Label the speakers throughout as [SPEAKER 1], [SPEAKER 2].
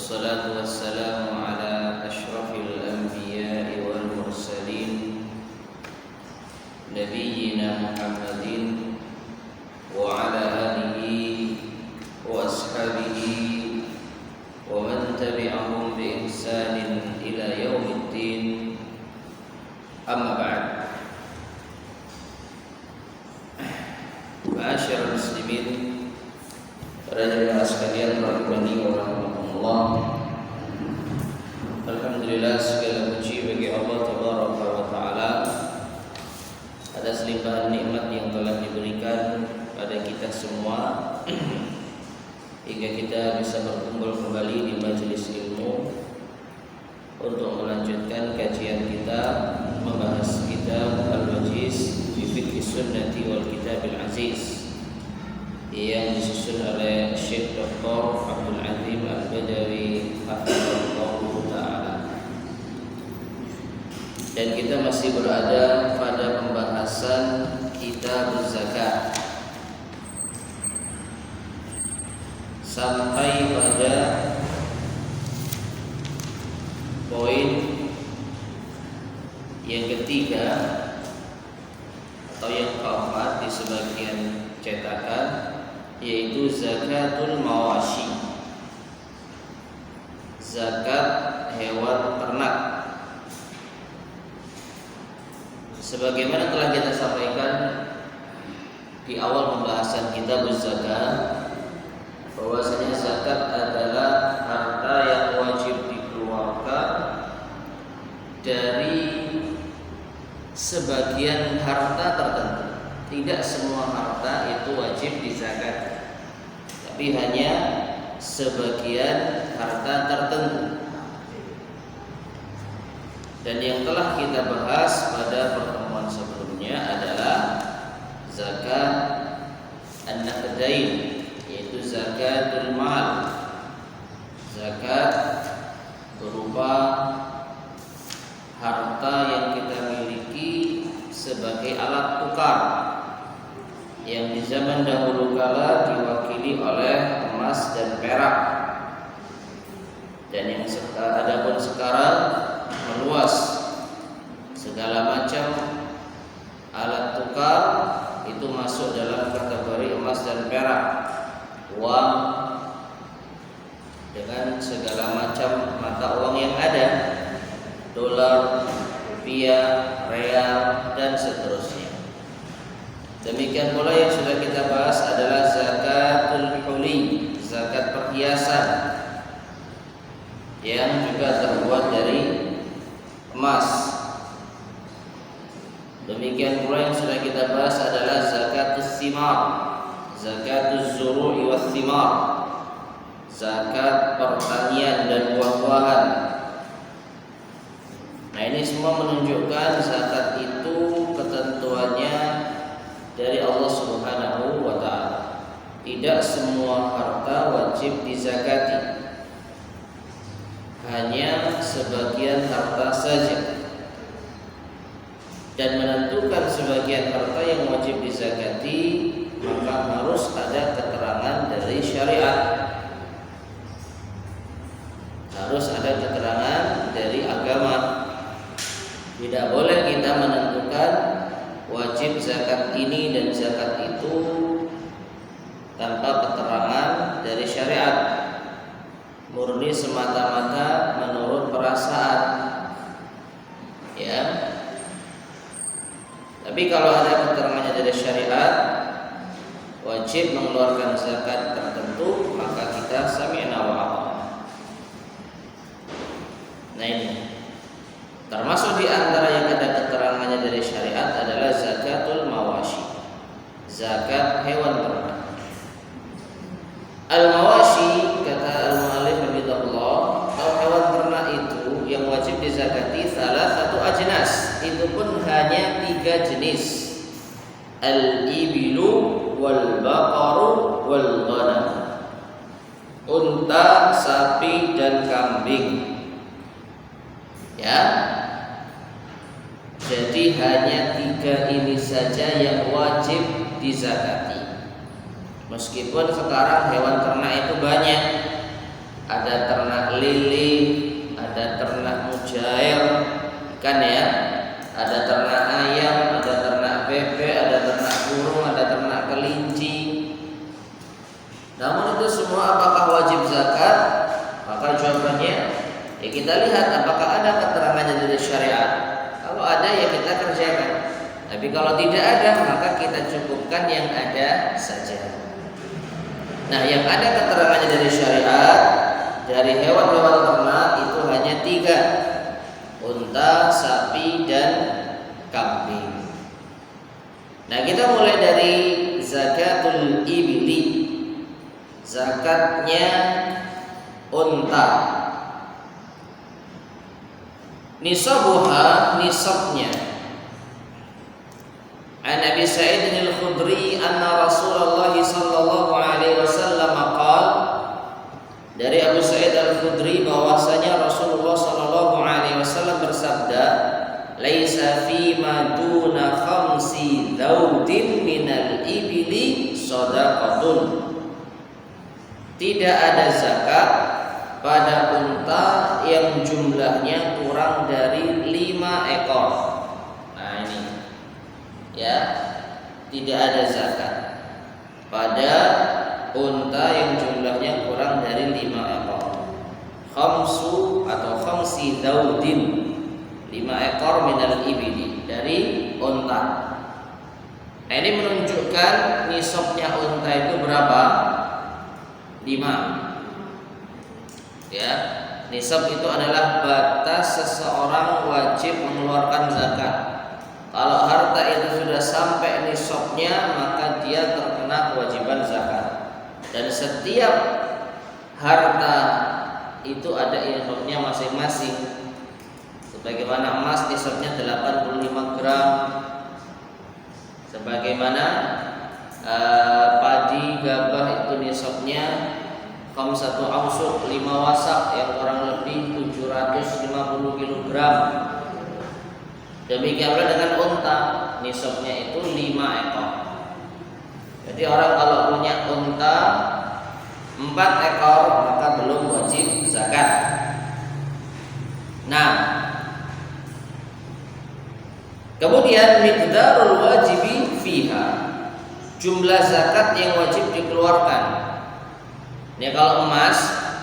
[SPEAKER 1] والصلاة والسلام على أشرف الأنبياء والمرسلين نبينا محمد وعلى آله وأصحابه ومن تبعهم بإحسان إلى يوم الدين. أما بعد، ma'asyiral muslimin, para jemaah sekalian rahimani wa rahimakumullah. Alhamdulillah, segala puji bagi Allah tabaraka wa taala atas limpahan nikmat yang telah diberikan pada kita semua hingga kita bisa berkumpul kembali di majelis ilmu untuk melanjutkan kajian kita membahas kitab Al-Wajiz fi Fiqh Sunnati wal Kitabil Aziz yang disusun oleh Syekh Dr. Abdul Azim Al-Badawi hafizahullah ta'ala. Dan kita masih berada pada pembahasan kitab zakat sampai pada poin yang ketiga atau yang keempat di sebagian cetakan, yaitu zakatul mawashi, zakat hewan ternak. Sebagaimana telah kita sampaikan di awal pembahasan kitab zakat, bahwasanya zakat adalah harta yang wajib dikeluarkan dari sebagian harta tertentu. Tidak semua harta itu wajib dizakati, tapi hanya sebagian harta tertentu. Dan yang telah kita bahas pada pertemuan sebelumnya adalah zakat an-naqdain, yaitu zakatul mal, zakat berupa harta yang kita miliki sebagai alat tukar, yang di zaman dahulu kala diwakili oleh emas dan perak, dan yang adapun sekarang meluas, segala macam alat tukar itu masuk dalam kategori emas dan perak, uang dengan segala macam mata uang yang ada, dolar, rupiah, real, dan seterusnya. Demikian pula yang sudah kita bahas adalah zakatul huli, zakat perhiasan, yang juga terbuat dari emas. Demikian pula yang sudah kita bahas adalah zakatus simar, zakatus zuru'i was simar, zakat pertanian dan buah-buahan. Nah, ini semua menunjukkan zakat itu ketentuannya dari Allah Subhanahu wa ta'ala. Tidak semua harta wajib dizakati, hanya sebagian harta saja. Dan menentukan sebagian harta yang wajib dizakati, maka harus ada keterangan dari syariat, harus ada keterangan dari agama. Tidak boleh kita menentukan wajib zakat ini dan zakat itu tanpa keterangan dari syariat, murni semata-mata menurut perasaan, ya. Tapi kalau ada keterangannya dari syariat, wajib mengeluarkan zakat tertentu, maka kita sami'na wa ata'na. Nah, ini termasuk di antara yang ada keterangannya dari syariat adalah zakatul mawashi, zakat hewan ternak. Al-mawashi, kata al-mu'allif rahimahullah, kalau hewan ternak itu yang wajib dizakati salah satu ajnas, itu pun hanya 3 jenis: al-ibilu wal baqaru wal ghanam, unta, sapi, dan kambing. Ya, jadi hanya 3 ini saja yang wajib dizakati. Meskipun sekarang hewan ternak itu banyak, ada ternak Kan ya, ada ternak ayam, ada ternak bebek, ada ternak burung, ada ternak kelinci. Namun itu semua apakah wajib zakat? Maka jawabannya ya kita lihat apakah ada keterangannya dari syariat. Kalau ada ya kita kerjakan. Tapi kalau tidak ada maka kita cukupkan yang ada saja. Nah, yang ada keterangannya dari syariat dari hewan-hewan ternak itu hanya 3: unta, sapi, dan kambing. Nah, kita mulai dari zakatul ibli, zakatnya unta. Nisabuha, nisabnya. An Abi Sa'id al-Khudri anna Rasulullah sallallahu alaihi wasallam qala, dari Abu Sa'id al-Khudri bahwasanya Rasulullah sallallahu alaihi wasallam bersabda, laisa fi ma duna khamsi daudin minal ibli shadaqatun. Tidak ada zakat pada unta yang jumlahnya kurang dari 5 ekor. Nah ini ya, tidak ada zakat pada unta yang jumlahnya kurang dari 5 ekor. Khamsu atau khamsi daudin, 5 ekor minal ibli, dari unta. Nah ini menunjukkan nisabnya unta itu berapa? 5. Ya, nisab itu adalah batas seseorang wajib mengeluarkan zakat. Kalau harta itu sudah sampai nisabnya maka dia terkena kewajiban zakat. Dan setiap harta itu ada nisabnya masing-masing. Sebagaimana emas nisabnya 85 gram, sebagaimana padi gabah itu nisabnya satu ausuk 5 wasak yang kurang lebih 750 kg. Demikian pula dengan unta, nisabnya itu 5 ekor. Jadi orang kalau punya unta 4 ekor maka belum wajib zakat. Nah, kemudian miqdarul wajibi fiha, jumlah zakat yang wajib dikeluarkan. Ini kalau emas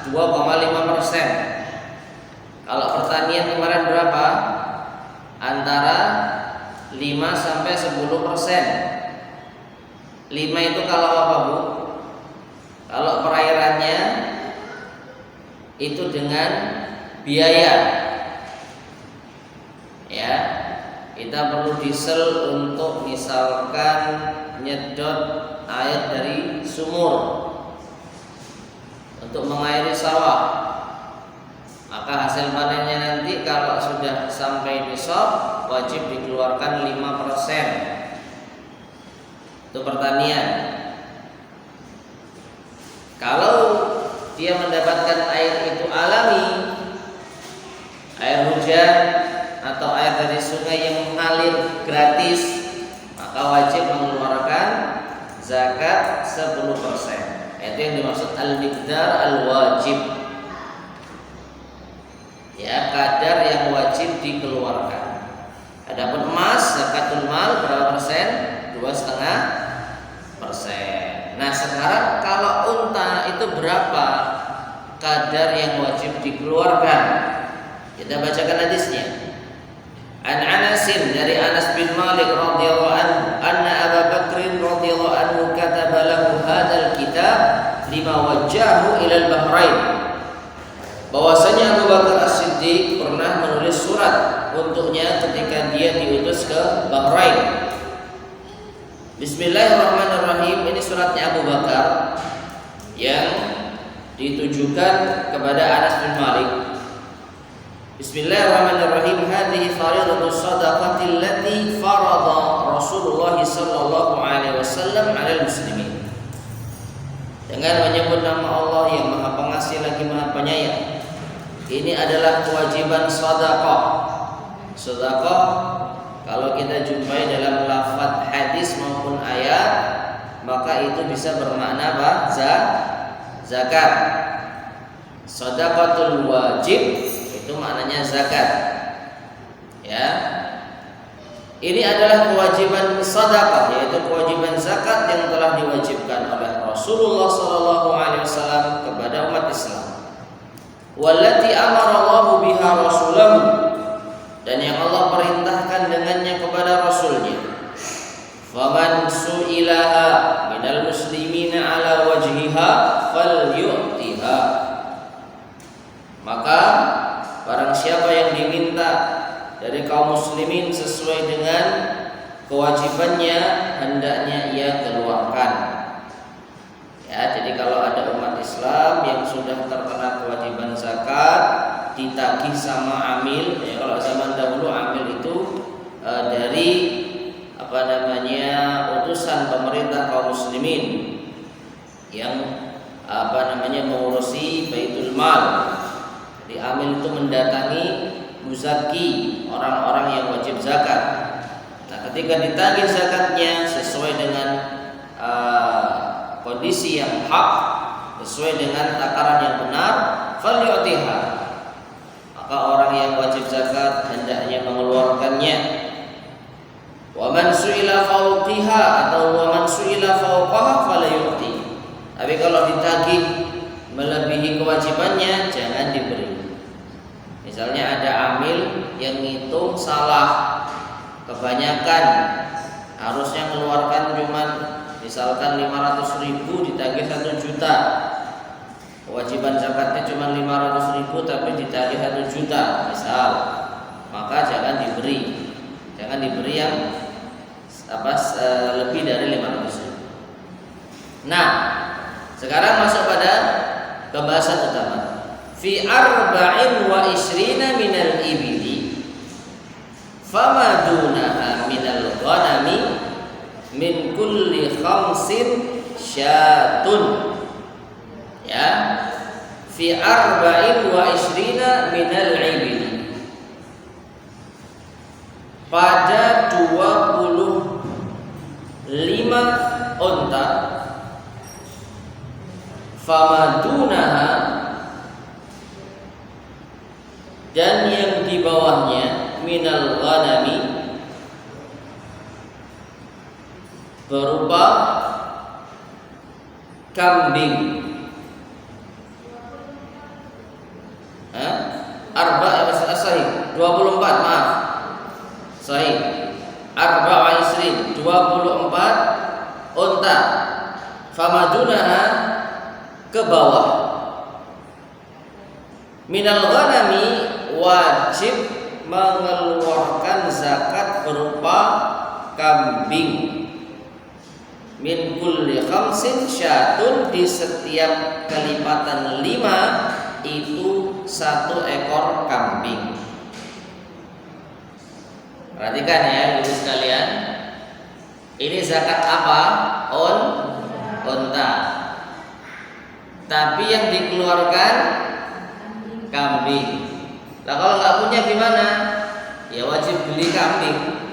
[SPEAKER 1] 2,5%. Kalau pertanian kemarin berapa? Antara 5 sampai 10%. 5 itu kalau apa, Bu? Kalau perairannya itu dengan biaya. Ya, kita perlu diesel untuk misalkan nyedot air dari sumur untuk mengairi sawah. Maka hasil panennya nanti kalau sudah sampai nisab wajib dikeluarkan 5%. Itu pertanian. Kalau dia mendapatkan air itu alami, air hujan atau air dari sungai yang mengalir gratis, maka wajib mengeluarkan zakat 10%. Itu yang dimaksud al-miqdar al-wajib. Ya, kadar yang wajib dikeluarkan. Adapun emas, zakatul mal berapa persen? 2,5%. Nah, sekarang kalau unta itu berapa kadar yang wajib dikeluarkan? Kita bacakan hadisnya. An Anasin, dari Anas bin Malik radhiyallahu anhu, anna Abu Bakr radhiyallahu anhu kataba lahu hadzal kitab lima wajjahu ila al-Bahrain. Bahwasanya Abu Bakar As-Siddiq pernah menulis surat untuknya ketika dia diutus ke Bahrain. Bismillahirrahmanirrahim. Ini suratnya Abu Bakar yang ditujukan kepada Anas bin Malik. Bismillahirrahmanirrahim. Hadhihi fariidatus shadaqati allati farada Rasulullah sallallahu alaihi wasallam 'alal muslimin. Dengan menyebut nama Allah yang Maha Pengasih lagi Maha Penyayang. Ini adalah kewajiban sedekah. Sedekah kalau kita jumpai dalam lafaz hadis maupun ayat, maka itu bisa bermakna apa? Zakat. Sedekahul wajib itu maknanya zakat. Ya. Ini adalah kewajiban sedekah, yaitu kewajiban zakat yang telah diwajibkan oleh Rasulullah sallallahu alaihi wasallam kepada umat Islam. Wallati amara Allahu biha rasulahu, dan yang Allah perintahkan dengannya kepada rasulnya. Faman su'ilaha minal muslimina ala wajhiha falyu'tiha. Maka barang siapa yang diminta dari kaum muslimin sesuai dengan kewajibannya, hendaknya ia keluarkan. Ya, jadi kalau ada umat Islam yang sudah terkena kewajiban zakat ditagih sama amil, ya kalau zaman dahulu amil itu dari utusan pemerintah kaum muslimin yang mengurusi baitul mal. Jadi amil itu mendatangi muzaki, orang-orang yang wajib zakat. Nah, ketika ditagih zakatnya sesuai dengan kondisi yang hak, sesuai dengan takaran yang benar, falyu'tiha. Maka orang yang wajib zakat hendaknya mengeluarkannya. Wa man su'ila fawqiha atau wa man su'ila fawqaha falyu'ti. Tapi kalau ditagih melebihi kewajibannya, jangan diberi. Misalnya ada amil yang ngitung salah, kebanyakan, harusnya mengeluarkan cuman misalkan 500.000 ditagih 1 juta. Kewajiban zakatnya cuma 500.000 tapi ditagih 1 juta misal. Maka jangan diberi. Jangan diberi yang lebih dari 500.000. Nah, sekarang masuk pada pembahasan utama. Fi arba'in wa isrina minal ibili fama dunaha minal ghanami min kulli khamsin syatun. Ya, fi arba'in wa isrina minal ibili, pada 25 unta, fama dunaha, dan yang di bawahnya, minal ghanami, berupa kambing. Sahih 24, maaf. Sahih arba'a isrin, 24 unta. Famadunaha, ke bawah. Minal ghanami, wajib mengeluarkan zakat berupa kambing. Min kulli khamsin syatun, di setiap kelipatan 5 itu 1 ekor kambing. Perhatikan ya, ibu sekalian. Ini zakat apa? Unta. Tapi yang dikeluarkan kambing. Nah, kalau nggak punya gimana? Ya wajib beli kambing.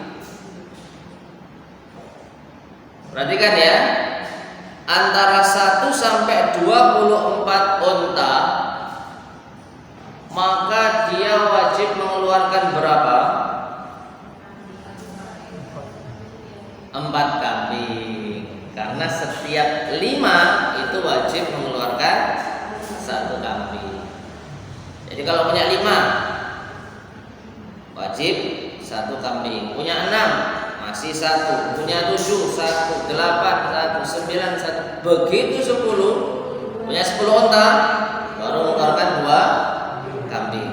[SPEAKER 1] Perhatikan ya, antara 1 sampai 24 unta, maka dia wajib mengeluarkan berapa? 4 kambing. Karena setiap 5 itu wajib mengeluarkan 1 kambing. Jadi kalau punya 5 wajib 1 kambing. Punya 6 masih 1. Punya 7 1. 8 1. 9 1. Begitu 10. Punya 10 unta baru mengeluarkan 2 kambing.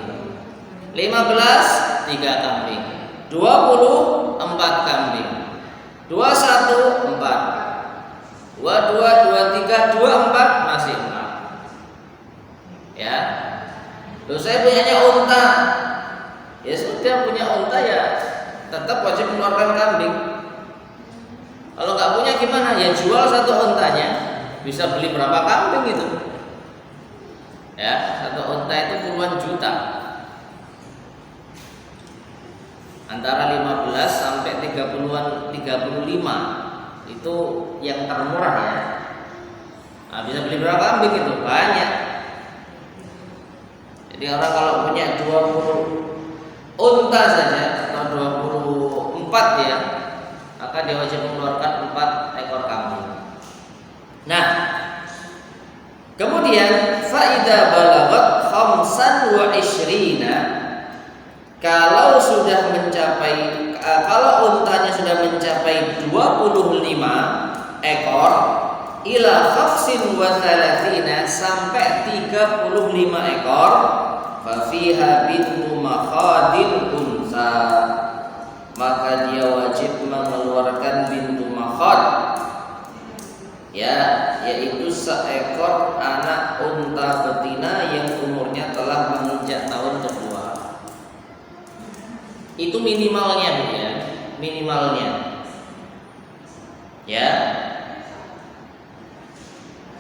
[SPEAKER 1] 15 3 kambing. 20 4 kambing. 21 4. 22 23 24 masih 4. Ya. Loh, saya punyanya unta. Ya sudah, punya unta ya tetap wajib mengeluarkan kambing. Kalau nggak punya gimana? Ya jual 1 untanya, bisa beli berapa kambing itu? Ya, 1 unta itu puluhan juta. Antara 15 sampai 30-an, 35 itu yang termurah ya. Nah, bisa beli berapa kambing itu? Banyak. Jadi orang kalau punya 20 unta saja 4 ya, maka dia wajib mengeluarkan 4 ekor kambing. Nah, kemudian faida balagat khamsan wa ishrina, kalau sudah mencapai kalau untanya sudah mencapai 25 ekor ila khafsin wa thalathina, sampai 35 ekor, fa fiha bintu makhadil unsa, maka dia wajib mengeluarkan bintu makhad, ya, yaitu seekor anak unta betina yang umurnya telah menginjak tahun kedua. Itu minimalnya ya, minimalnya ya,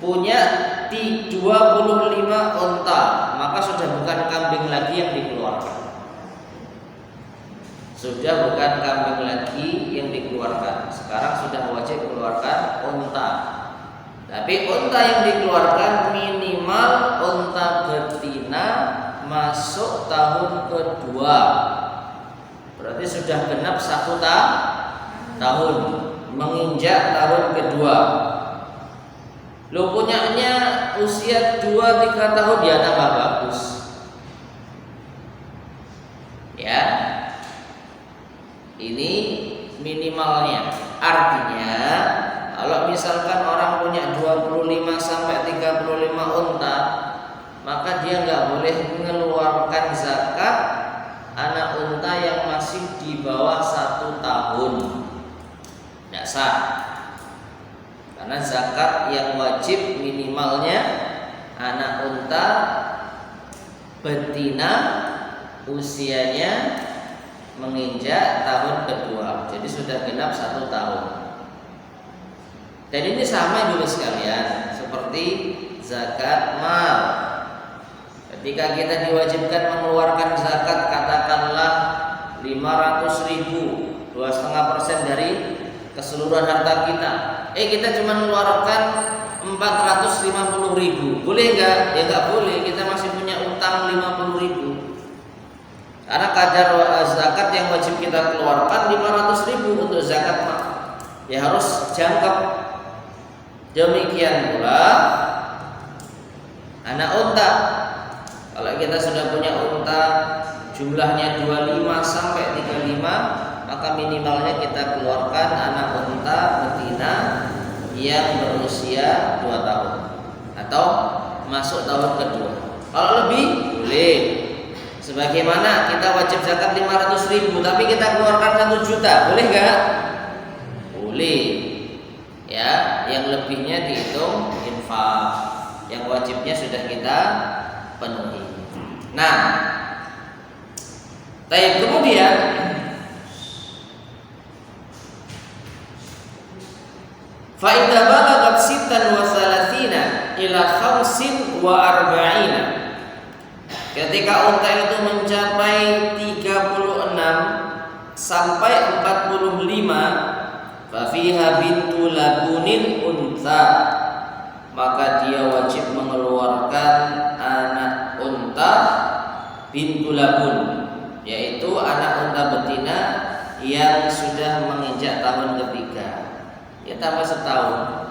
[SPEAKER 1] punya 25 unta, maka sudah bukan kambing lagi yang dikeluarkan. Sudah bukan kambing lagi yang dikeluarkan. Sekarang sudah wajib mengeluarkan unta. Tapi unta yang dikeluarkan minimal unta betina masuk tahun kedua. Berarti sudah genap 1 tahun, menginjak tahun kedua. Lo punyanya usia 2-3 tahun, ya tambah bagus. Ya, ini minimalnya. Artinya kalau misalkan orang punya 25 sampai 35 unta, maka dia nggak boleh mengeluarkan zakat anak unta yang masih di bawah 1 tahun. Tidak sah. Karena zakat yang wajib minimalnya anak unta betina usianya menginjak tahun kedua, jadi sudah genap 1 tahun. Dan ini sama juga sekalian seperti zakat mal. Ketika kita diwajibkan mengeluarkan zakat, katakanlah 500.000, 2,5% dari keseluruhan harta kita. Kita cuma mengeluarkan 450.000, boleh nggak? Ya nggak boleh. Kita masih punya utang 50.000. Karena kadar zakat yang wajib kita keluarkan 500.000 untuk zakat mal. Ya harus jangkep. Demikian pula anak unta. Kalau kita sudah punya unta jumlahnya 25 sampai 35, maka minimalnya kita keluarkan anak unta betina yang berusia 2 tahun atau masuk tahun kedua. Kalau lebih boleh. Sebagaimana kita wajib zakat 500.000 tapi kita keluarkan 1 juta, boleh enggak? Boleh. Ya, yang lebihnya dihitung infak. Yang wajibnya sudah kita penuhi. Nah, kemudian fa idza balagat 36 ila 45, ketika unta itu mencapai 36 sampai 45, fa fiha bintu labunin unta, maka dia wajib mengeluarkan anak unta bintu labun, yaitu anak unta betina yang sudah menginjak tahun ketiga. Ya tambah setahun.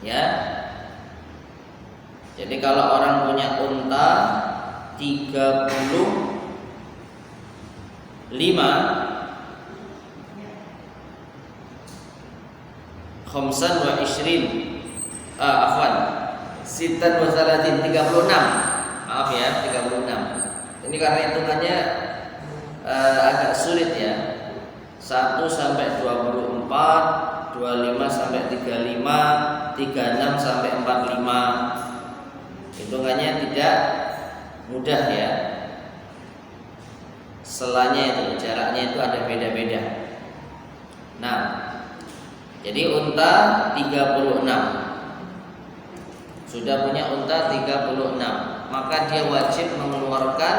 [SPEAKER 1] Ya. Jadi kalau orang punya unta 35 khamsan wa ishrin, sitan wa salatin, 36. Maaf ya, 36. Ini karena hitungannya agak sulit ya. 1 sampai 24, 25 sampai 35, 36 sampai 45. Hitungannya tidak mudah ya. Selanya itu, jaraknya itu ada beda-beda. Nah, jadi unta 36, sudah punya unta 36, maka dia wajib mengeluarkan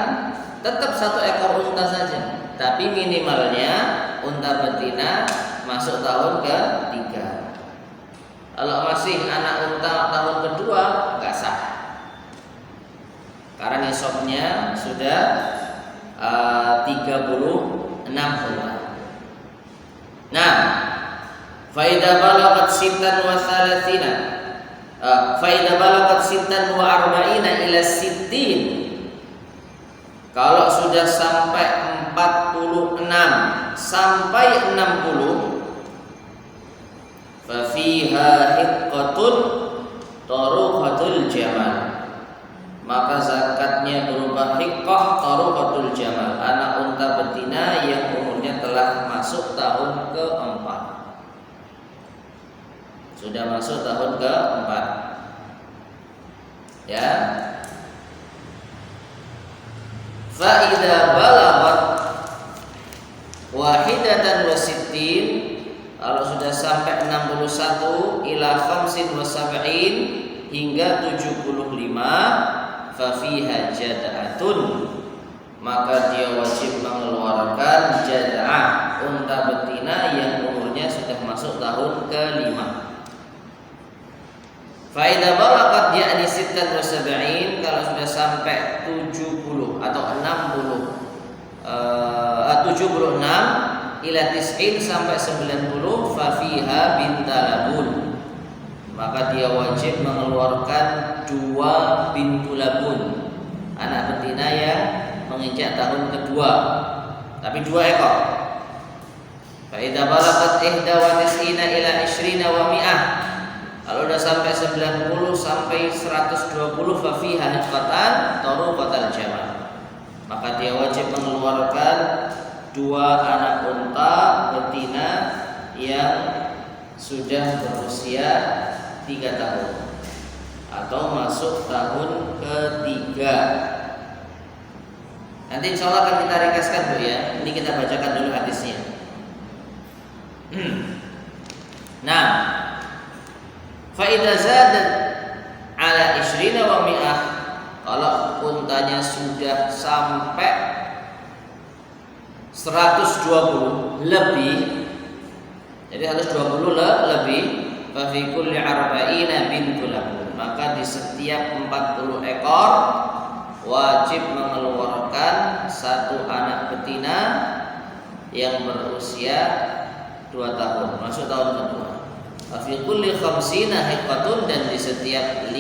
[SPEAKER 1] tetap 1 ekor unta saja, tapi minimalnya unta betina masuk tahun ke-3. Kalau masih anak unta tahun kedua nggak sah, Karena nisabnya sudah 36 unta. Nah, fa idza balagat sittan wa thalathina fa idza balagat sittan wa arba'ina ila sittin, kalau sudah sampai 46 sampai 60, fa fiha hiqqatun taruqatul jamal, maka zakatnya berupa hiqqah taruqatul jamal, anak unta betina yang umurnya telah masuk tahun keempat. Sudah masuk tahun keempat. Ya. Fa idza balagat wahidatan wa sittin, kalau sudah sampai 61 ila khamsin wa sab'in hingga 75, fa fiha jad'atun, maka dia wajib mengeluarkan jad'ah, unta betina yang umurnya sudah masuk tahun ke-5. Fa idza balagat ya'ni sittan wa sab'in, kalau sudah sampai 70 atau 76 ila tis'in sampai 90, fa fiha bintalabun, maka dia wajib mengeluarkan 2 bintu labun, anak betina yang menginjak tahun kedua, tapi 2 ekor. Fa idza balagat ihda wa tis'ina ila 20 wa mi'ah, kalau sudah sampai 90 sampai 120, fa fiha hiqqatan taruqatal jamal, maka dia wajib mengeluarkan 2 anak unta betina yang sudah berusia 3 tahun atau masuk tahun ketiga. Nanti insya Allah akan kita ringkaskan dulu ya. Ini kita bacakan dulu hadisnya. Nah, fa idza zadat ala 20 wa mi'ah, kalau untanya sudah sampai 120 lebih, jadi 120 lebih, fa fi kulli arba'ina bintu labun, maka di setiap 40 ekor wajib mengeluarkan 1 anak betina yang berusia 2 tahun, masuk tahun kedua. Fa fi kulli khamsina hiqqatun, dan di setiap 50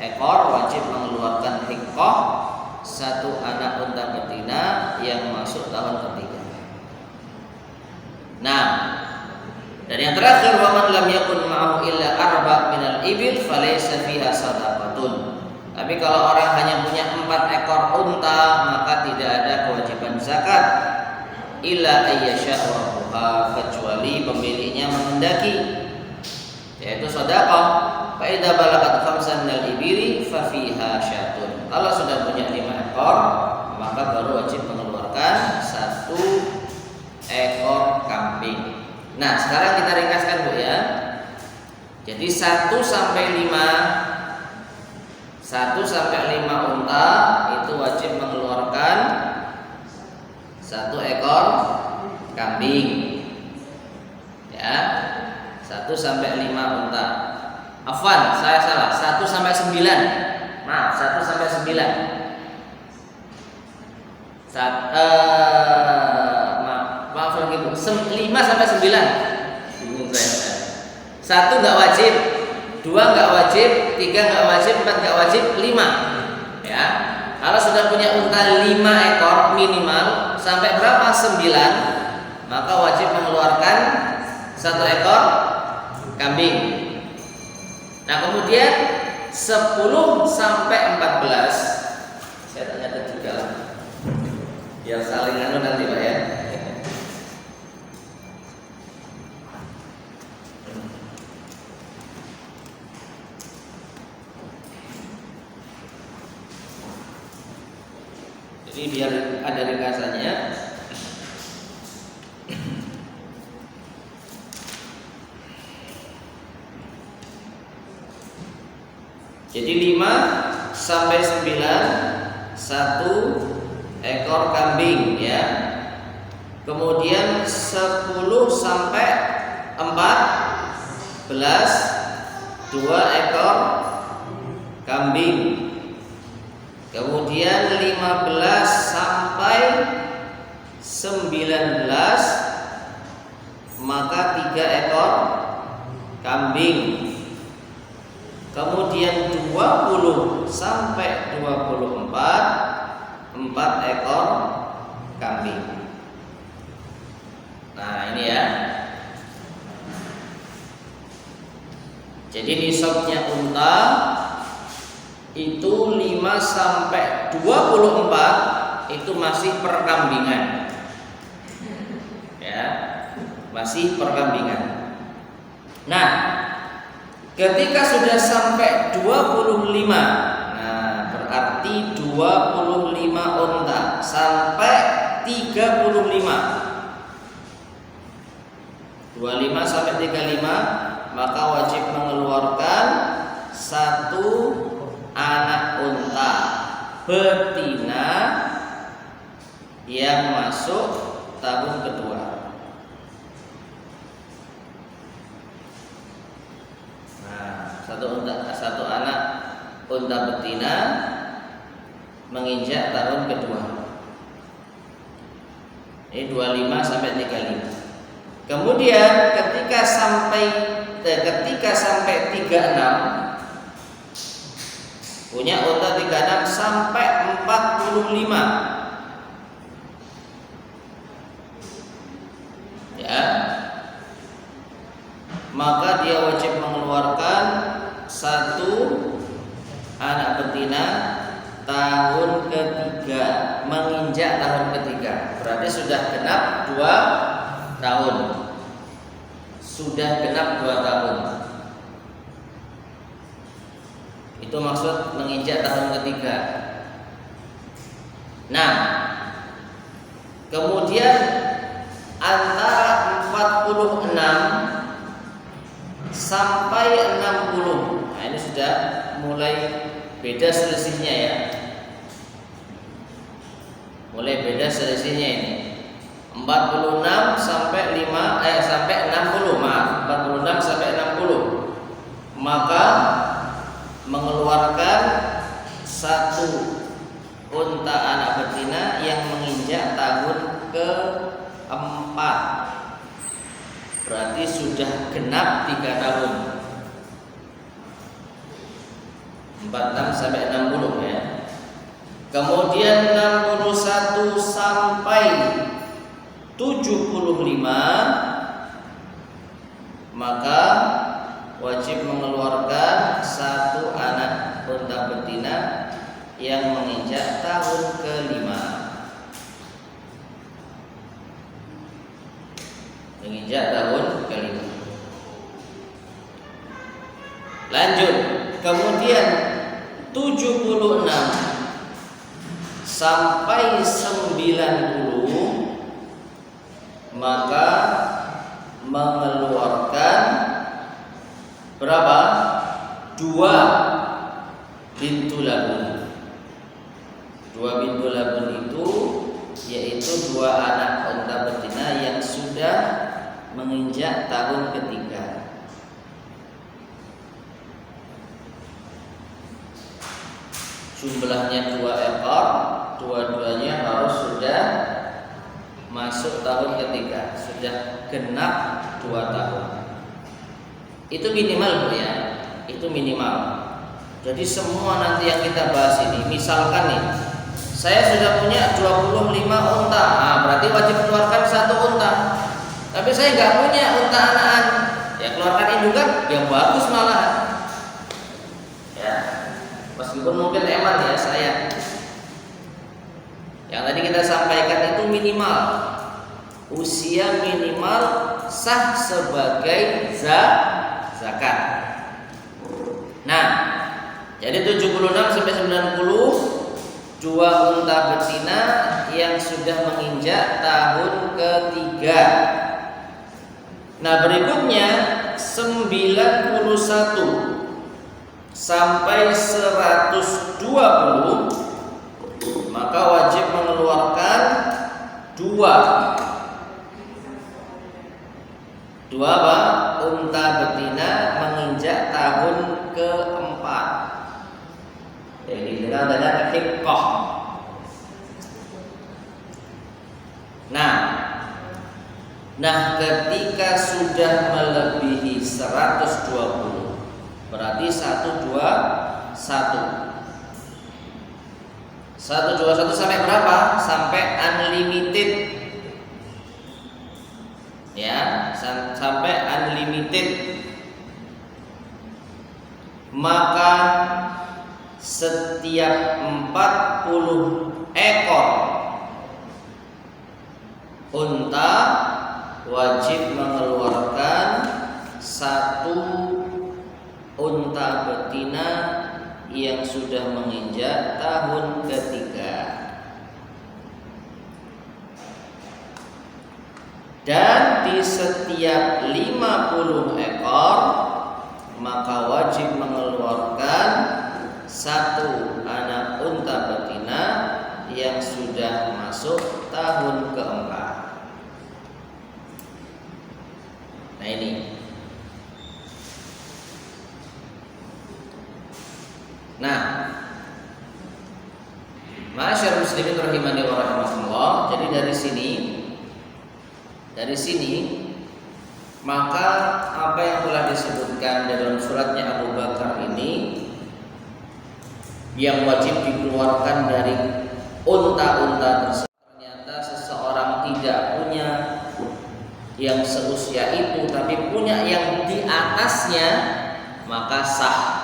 [SPEAKER 1] ekor wajib mengeluarkan hiqqah, 1 anak unta betina yang masuk tahun ketiga. Nah, dan yang terakhir, wa man lam yakun ma'ahu illa arba' minal ibil falaysa fiha sadaqatun. Tapi kalau orang hanya punya 4 ekor unta, maka tidak ada kewajiban zakat, illa ayyasha rabbuha, kecuali pemiliknya menghendaki, yaitu sedekah. Fa idza balagat khamsan minal ibili fa fiha syatun, kalau sudah punya 5 ekor, maka baru wajib mengeluarkan 1 ekor kambing. Nah, sekarang kita ringkaskan Bu ya. Jadi 1 sampai 5 unta itu wajib mengeluarkan 1 ekor kambing. Ya. 1 sampai 5 unta. Afwan, saya salah. 1 sampai 9. Maaf, 1 sampai 9. Maaf lagi Bu. 5 sampai 9. Bingung saya. 1 enggak wajib, 2 enggak wajib, 3 enggak wajib, 4 enggak wajib, 5. Ya. Kalau sudah punya unta 5 ekor minimal sampai berapa? 9, maka wajib mengeluarkan 1 ekor kambing. Nah, kemudian 10 sampai 14, saya tanya juga lah, biar saling nanti Pak ya. Jadi biar ada ringkasannya. Jadi 5 sampai 9 1 ekor kambing ya. Kemudian 10 sampai 14 2 ekor kambing. Kemudian 15 sampai 19 maka 3 ekor kambing. Kemudian 20 sampai 24 4 ekor kambing. Nah, ini ya. Jadi nisabnya unta itu 5 sampai 24 itu masih perkambingan. Ya, masih perkambingan. Nah, ketika sudah sampai 25, nah berarti 25 unta sampai 35. 25 sampai 35 maka wajib mengeluarkan 1 anak unta betina yang masuk tahun kedua. Nah, 1 anak unta betina menginjak tahun kedua. Ini 25 sampai 35. Kemudian ketika sampai 36 punya unta 36 sampai 45. Ya. Maka dia wajib mengeluarkan 1 anak betina tahun ketiga, menginjak tahun ketiga. Berarti sudah genap 2 tahun. Sudah genap 2 tahun. Itu maksud menginjak tahun ketiga. Nah, kemudian antara 46 sampai 60. Nah, ini sudah mulai beda selisihnya ya. Mulai beda selisihnya ini. 46 sampai 60, maaf, 46 sampai 60. Maka mengeluarkan 1 unta anak betina yang menginjak tahun ke-4. Berarti sudah genap 3 tahun. 46 sampai 60 ya. Kemudian 61 sampai 75 maka wajib mengeluarkan 1 anak unta betina yang menginjak tahun ke-5. Menginjak tahun ke-5. Lanjut. Kemudian 76 sampai 90 maka mengeluarkan berapa? 2 bintu labun. 2 bintu labun itu yaitu 2 anak unta betina yang sudah menginjak tahun ketiga. Jumlahnya 2 ekor, dua-duanya harus sudah masuk tahun ketiga, sudah genap 2 tahun. Itu minimal Bu ya, itu minimal. Jadi semua nanti yang kita bahas ini, misalkan nih, saya sudah punya 25 unta, nah, berarti wajib keluarkan 1 unta. Tapi saya nggak punya unta anakan, ya keluarkan indukan, yang bagus malah. Ya, meskipun mungkin eman ya saya. Yang tadi kita sampaikan itu minimal, usia minimal sah sebagai zakat. Nah, jadi 76 sampai 90 2 unta betina yang sudah menginjak tahun ketiga. Nah, berikutnya 91 sampai 120 maka wajib mengeluarkan 2 apa? Unta betina menginjak tahun ke-4. Jadi dikenal dengan hiqqah. Nah, ketika sudah melebihi 120, berarti 121 sampai berapa? Sampai unlimited. Ya, sampai unlimited. Maka setiap 40 ekor unta wajib mengeluarkan 1 unta betina yang sudah menginjak tahun ketiga. Dan di setiap 50 ekor maka wajib mengeluarkan 1 anak unta betina yang sudah masuk tahun keempat. Nah ini. Nah, ma'asyar muslimin rahimani wa rahimakumullah. Jadi dari sini maka apa yang telah disebutkan dalam suratnya Abu Bakar ini yang wajib dikeluarkan dari unta-unta tersebut, ternyata seseorang tidak punya yang seusia itu tapi punya yang di atasnya, maka sah.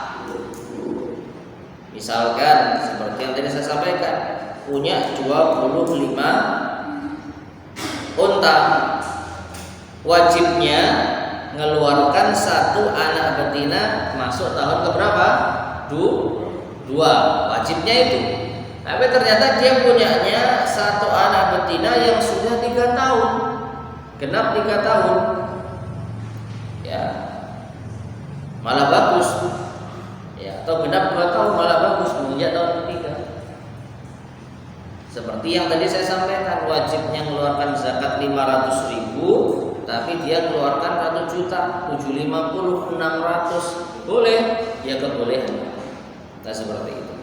[SPEAKER 1] Misalkan seperti yang tadi saya sampaikan, punya 25 unta, wajibnya mengeluarkan 1 anak betina masuk tahun keberapa? 2, wajibnya itu. Tapi ternyata dia punyanya 1 anak betina yang sudah 3 tahun, genap 3 tahun, ya malah bagus, ya, atau genap 2 tahun malah bagus menginjak tahun ketiga. Seperti yang tadi saya sampaikan, wajibnya mengeluarkan zakat 500.000, tapi dia keluarkan 1.750.600, boleh, ya kebolehan. Nah seperti itu.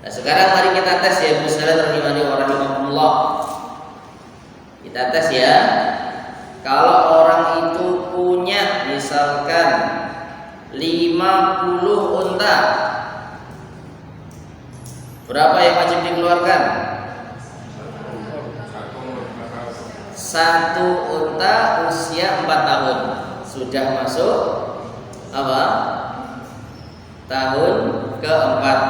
[SPEAKER 1] Nah sekarang mari kita tes ya, Ibu sekalian rahimani wa rahimakumullah. Kita tes ya. Kalau orang itu punya misalkan 50 unta, berapa yang wajib dikeluarkan? 1 unta usia 4 tahun, sudah masuk apa? Tahun keempat.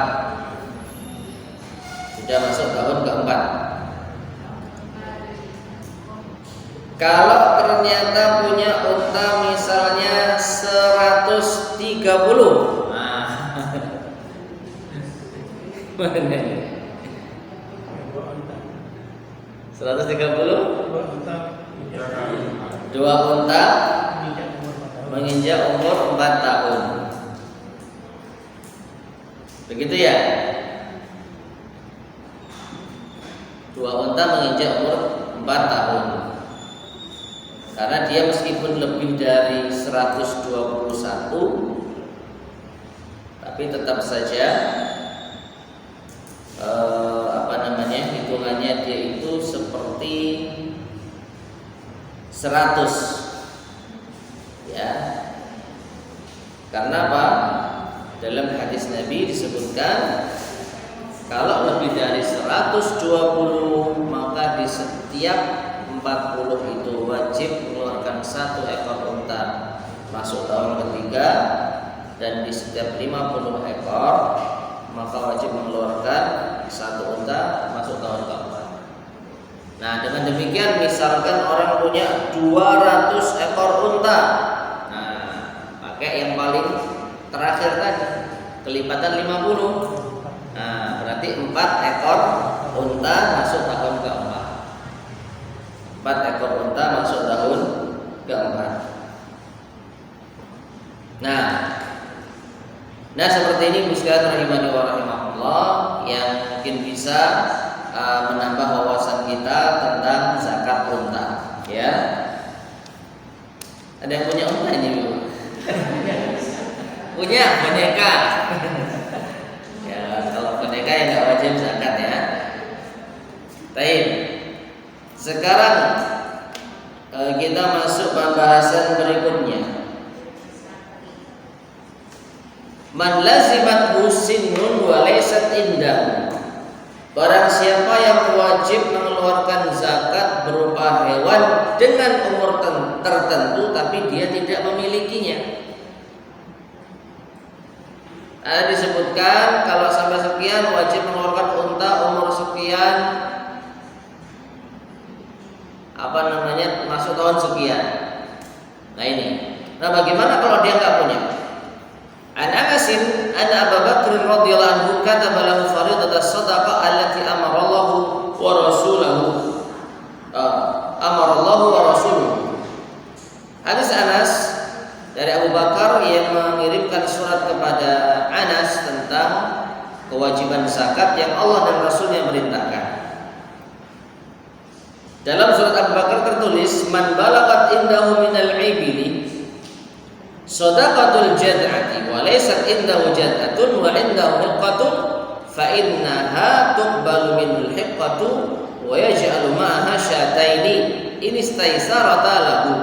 [SPEAKER 1] Sudah masuk tahun keempat. Kalau ternyata punya unta misalnya 130, nah, mana? 130? 2 unta menginjak umur 4 tahun. Begitu ya? 2 unta menginjak umur 4 tahun. Karena dia meskipun lebih dari 121, tapi tetap saja hitungannya dia itu seperti 100, ya. Karena apa? Dalam hadis Nabi disebutkan kalau lebih dari 120 maka di setiap 40 itu wajib mengeluarkan 1 ekor unta masuk tahun ketiga, dan di setiap 50 ekor maka wajib mengeluarkan 1 unta masuk tahun keempat. Nah dengan demikian misalkan orang punya 200 ekor unta, nah pakai yang paling terakhir tadi kelipatan 50, nah berarti 4 ekor unta masuk tahun keempat. 4 ekor unta masuk tahun keempat. Nah seperti ini muslihat rahimani wa rahimahullah, yang mungkin bisa menambah wawasan kita tentang zakat unta, ya. Ada yang punya unta ini, Bu? Punya boneka. Ya, Sekarang kita masuk pembahasan berikutnya. Man lazimat husinnun wa laysat indahu. Barang siapa yang wajib mengeluarkan zakat berupa hewan dengan umur tertentu tapi dia tidak memilikinya. Ada disebutkan kalau sampai sekian wajib mengeluarkan unta umur sekian, masuk tahun sekian. Nah ini. Nah bagaimana kalau dia nggak punya? An Anasin an Abu Bakr radhiyallahu anhu kataba lahu fariidat as-sadaqah allati amara Allah wa rasuluhu. Hadis Anas dari Abu Bakar yang mengirimkan surat kepada Anas tentang kewajiban zakat yang Allah dan Rasulnya merintahkan. Dalam surat Abu Bakar tertulis man balagat indahu minal ibili sadaqatul jad'ati wa laysat indahu jad'atun wa indahu hiqqatun fa innaha tuqbalu minul hiqqatu wa yaj'alu ma'aha syataini in istaysarata lahu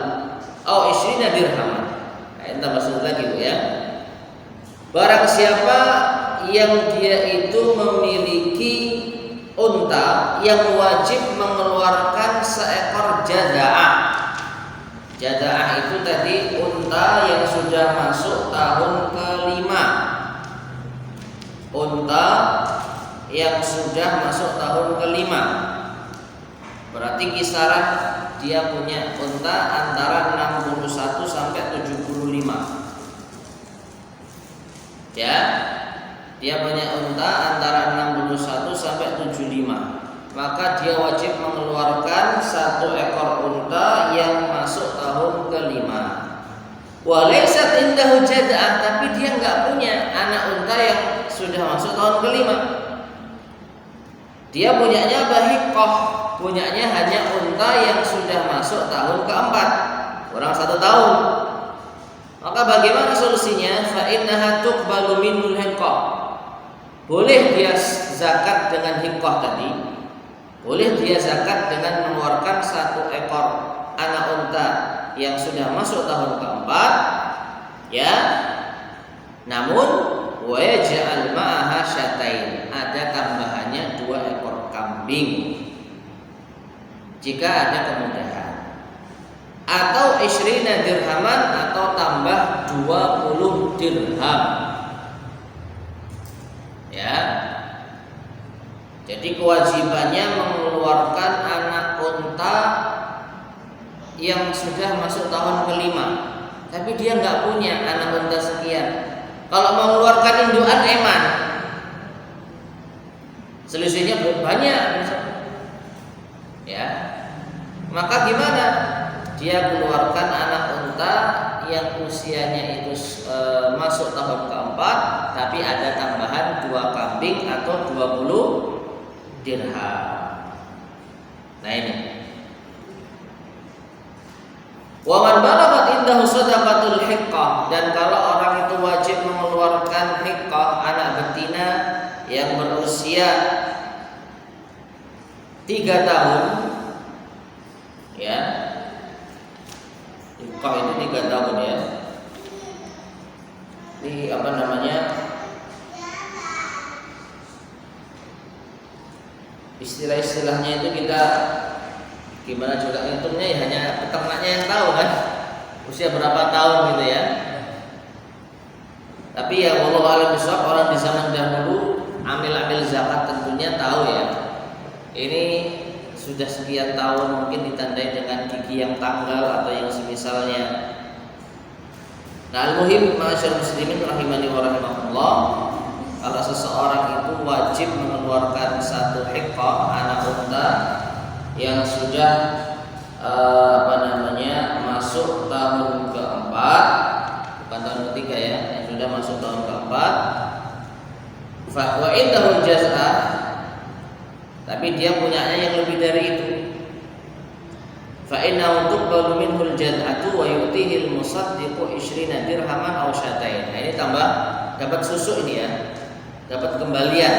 [SPEAKER 1] aw 20 dirham. Entah maksud lagi Bu ya. Barang siapa yang dia itu memiliki unta yang wajib mengeluarkan seekor jada'ah. Jada'ah itu tadi unta yang sudah masuk tahun kelima. Unta yang sudah masuk tahun kelima. Berarti kisaran dia punya unta antara 61 sampai 75. Ya. Dia punya unta antara 61 sampai 75. Maka dia wajib mengeluarkan satu ekor unta yang masuk tahun kelima. Walaysat indahu jad'ah, tapi dia nggak punya anak unta yang sudah masuk tahun kelima. Dia punyanya bahiqah, punyanya hanya unta yang sudah masuk tahun keempat, kurang 1 tahun. Maka bagaimana solusinya? Fa innaha tuqbalu minul hiqqah. Boleh dia zakat dengan hiqqah tadi. Boleh dia zakat dengan mengeluarkan 1 ekor anak unta yang sudah masuk tahun keempat, ya. Namun wa yaj'al ma'aha syatain, ada tambahannya 2 ekor kambing jika ada kemudahan, atau 20 dirhaman, atau tambah 20 dirham. Ya. Jadi kewajibannya mengeluarkan anak unta yang sudah masuk tahun kelima, tapi dia nggak punya anak unta sekian. Kalau mengeluarkan indukan eman, selisihnya banyak, ya. Maka gimana? Dia keluarkan anak unta yang usianya itu masuk tahun keempat, tapi ada tambahan 2 kambing atau 20 dirham. Nah ini. Wa man balagat indahu sadaqatul hiqqah, dan kalau orang itu wajib mengeluarkan hiqqah, anak betina yang berusia 3 tahun, ya. Hiqqah itu 3 tahun ya. Ini apa namanya? Istilah-istilahnya itu kita gimana juga ngitungnya, ya hanya peternaknya yang tahu kan usia berapa tahun gitu ya. Tapi ya wallahu a'lam bishawab, orang di zaman dahulu amil-amil zakat tentunya tahu ya. Ini sudah sekian tahun, mungkin ditandai dengan gigi yang tanggal atau yang semisalnya. Nah, al-muhim ma'asyar muslimin rahimani wa rahimakumullah, kalau seseorang itu wajib mengeluarkan 1 hiqqah anak unta yang sudah masuk tahun keempat, bukan tahun ketiga ya, yang sudah masuk tahun keempat. Fa wa indahu jaz'ah, tapi dia punyanya yang lebih dari itu. Fa innahu tuqbalu minhul jaz'atu wa yu'tihi al-musaddiqu 20 dirhaman aw syatain. Nah, ini tambah dapat susu ini ya. Dapat kembalian.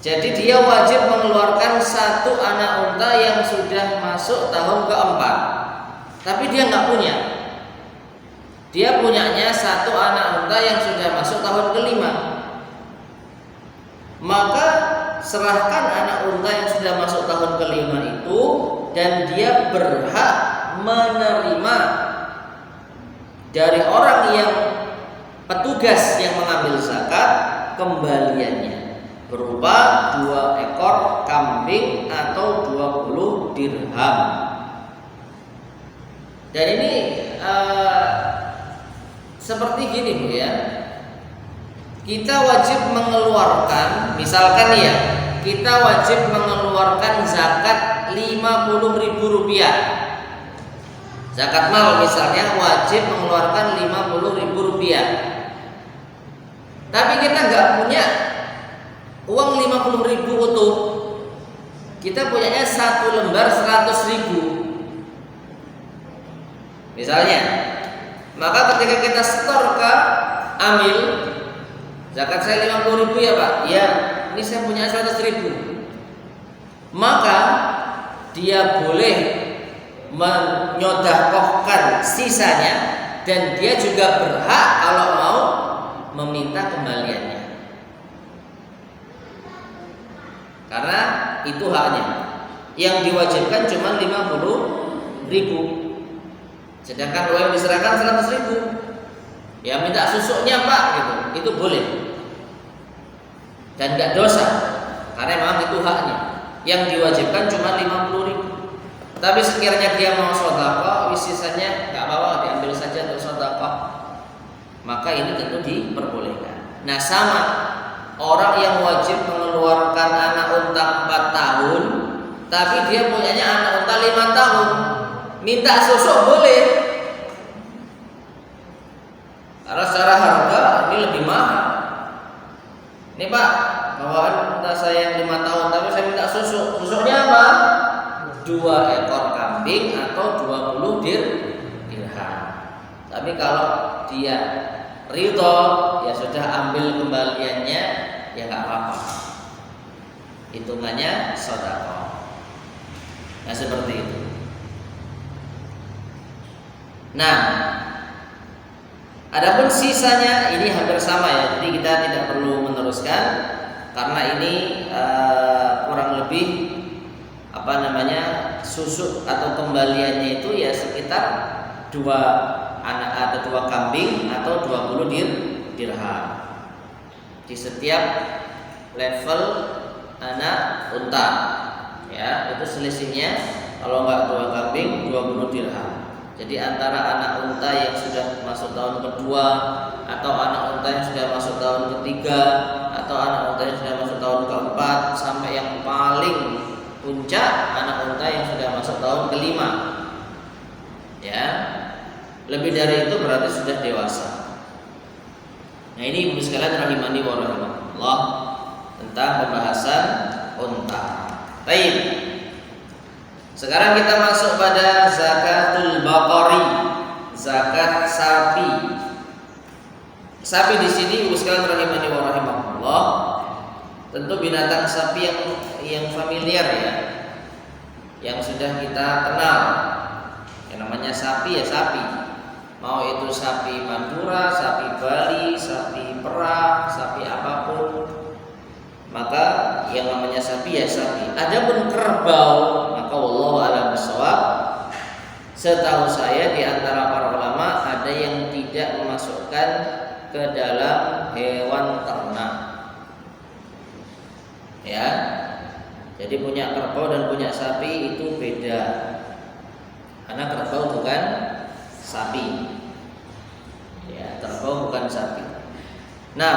[SPEAKER 1] Jadi dia wajib mengeluarkan satu anak unta yang sudah masuk tahun keempat, tapi dia nggak punya. Dia punyanya satu anak unta yang sudah masuk tahun kelima. Maka serahkan anak unta yang sudah masuk tahun kelima itu, dan dia berhak menerima dari orang yang petugas yang mengambil zakat kembaliannya berupa 2 ekor kambing atau 20 dirham. Dan ini seperti gini Bu ya. Kita wajib mengeluarkan, misalkan ya, kita wajib mengeluarkan zakat Rp50.000. Zakat mal misalnya wajib mengeluarkan Rp50.000. Tapi kita nggak punya uang 50.000 utuh. Kita punyanya satu lembar 100.000 misalnya. Maka ketika kita setor ke amil, zakat saya 50.000 ya Pak. Ya, ini saya punya 100.000. Maka dia boleh menyodakohkan sisanya, dan dia juga berhak kalau mau meminta kembaliannya. Karena itu haknya. Yang diwajibkan cuma 50.000. Sedangkan uang yang diserahkan 100.000. Ya minta susuknya Pak gitu. Itu boleh. Dan enggak dosa. Karena memang itu haknya. Yang diwajibkan cuma 50.000. Tapi sekiranya dia mau sedekah, sisanya enggak apa-apa, diambil saja untuk sedekah. Maka ini tentu diperbolehkan. Nah, sama orang yang wajib mengeluarkan anak unta 4 tahun, tapi dia punyanya anak unta 5 tahun, minta susuk boleh. Karena secara harga ini lebih mahal. Ini Pak, bawaan unta saya yang 5 tahun, tapi saya minta susuk. Susuknya apa? 2 ekor kambing atau 20 dirham. Tapi kalau dia ridho, ya sudah ambil kembaliannya, ya nggak apa-apa. Hitungannya sedekah. Nah seperti itu. Nah, adapun sisanya ini hampir sama ya. Jadi kita tidak perlu meneruskan karena ini kurang lebih susuk atau kembaliannya itu ya sekitar 2 anak atau 2 kambing atau 20 dirham di setiap level anak unta. Ya, itu selisihnya kalau enggak 2 kambing 20 dirham. Jadi antara anak unta yang sudah masuk tahun kedua, atau anak unta yang sudah masuk tahun ketiga, atau anak unta yang sudah masuk tahun keempat, sampai yang paling puncak anak unta yang sudah masuk tahun kelima. Ya, lebih dari itu berarti sudah dewasa. Nah ini ibu sekalian rahimani wa rahimakumullah tentang pembahasan unta. Baik. Sekarang kita masuk pada zakatul baqari, zakat sapi. Sapi di sini ibu sekalian rahimani wa rahimakumullah, tentu binatang sapi yang familiar ya, yang sudah kita kenal. Yang namanya sapi ya sapi. Mau itu sapi Madura, sapi Bali, sapi perah, sapi apapun, maka yang namanya sapi ya sapi. Adapun kerbau, maka wallahu a'lam bishawab, setahu saya di antara para ulama ada yang tidak memasukkan ke dalam hewan ternak. Ya. Jadi punya kerbau dan punya sapi itu beda. Karena kerbau bukan sapi. Ya, kerbau bukan sapi. Nah,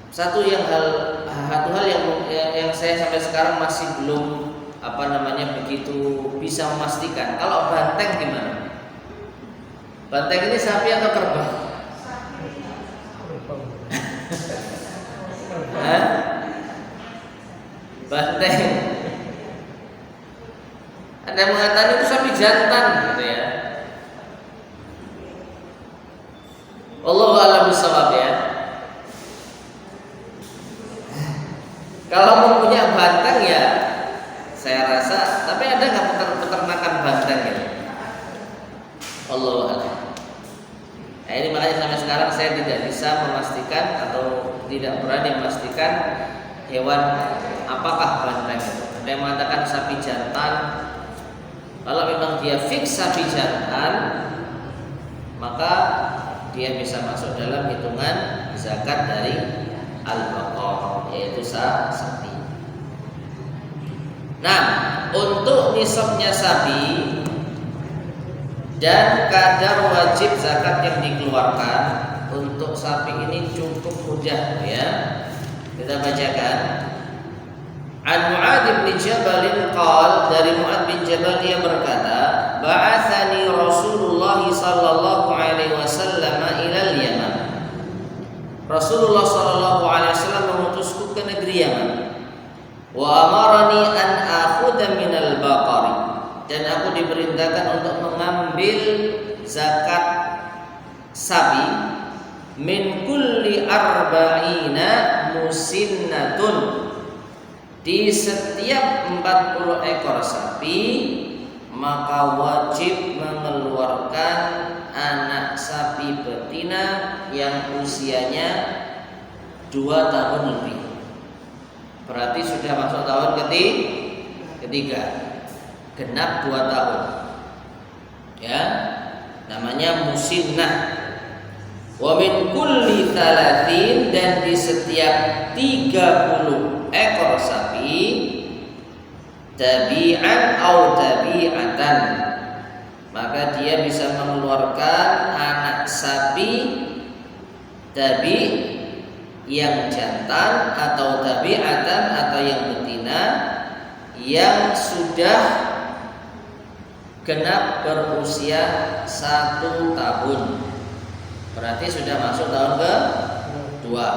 [SPEAKER 1] satu hal yang saya sampai sekarang masih belum begitu bisa memastikan. Kalau banteng gimana? Banteng ini sapi atau kerbau? Hah? Banteng. Ada yang mengatakan itu sapi jantan gitu ya. Wallahu a'lam bishawab ya. Kalau mau punya banteng ya saya rasa, tapi ada nggak peternakan banteng ya? Allahu a'lam. Nah, ini makanya sampai sekarang saya tidak bisa memastikan atau tidak berani memastikan hewan apakah banteng itu. Ada yang mengatakan sapi jantan. Kalau memang dia fix sapi jantan, maka dia bisa masuk dalam hitungan zakat dari al-baqarah, yaitu sapi. Nah, untuk nisabnya sapi dan kadar wajib zakat yang dikeluarkan untuk sapi ini cukup mudah ya. Kita bacakan. An Mu'adz bin Jabal qala, dari Mu'adz bin Jabal dia berkata, ba'atsani Rasulullah sallallahu alaihi wasallam ila al-Yaman. Rasulullah sallallahu alaihi wasallam mengutusku ke negeri Yaman. Wa amarani an akhudha minal baqari, dan aku diperintahkan untuk mengambil zakat sapi min kulli arba'ina musinnatun, di setiap 40 ekor sapi maka wajib mengeluarkan anak sapi betina yang usianya 2 tahun lebih. Berarti sudah masuk tahun ketiga, genap 2 tahun. Ya, namanya musinnah. Wa min kulli 30, dan di setiap 30 ekor sapi tabi'an au tabi'atan, maka dia bisa mengeluarkan anak sapi tabi' yang jantan atau tabi'atan atau yang betina yang sudah genap berusia 1 tahun. Berarti sudah masuk tahun kedua.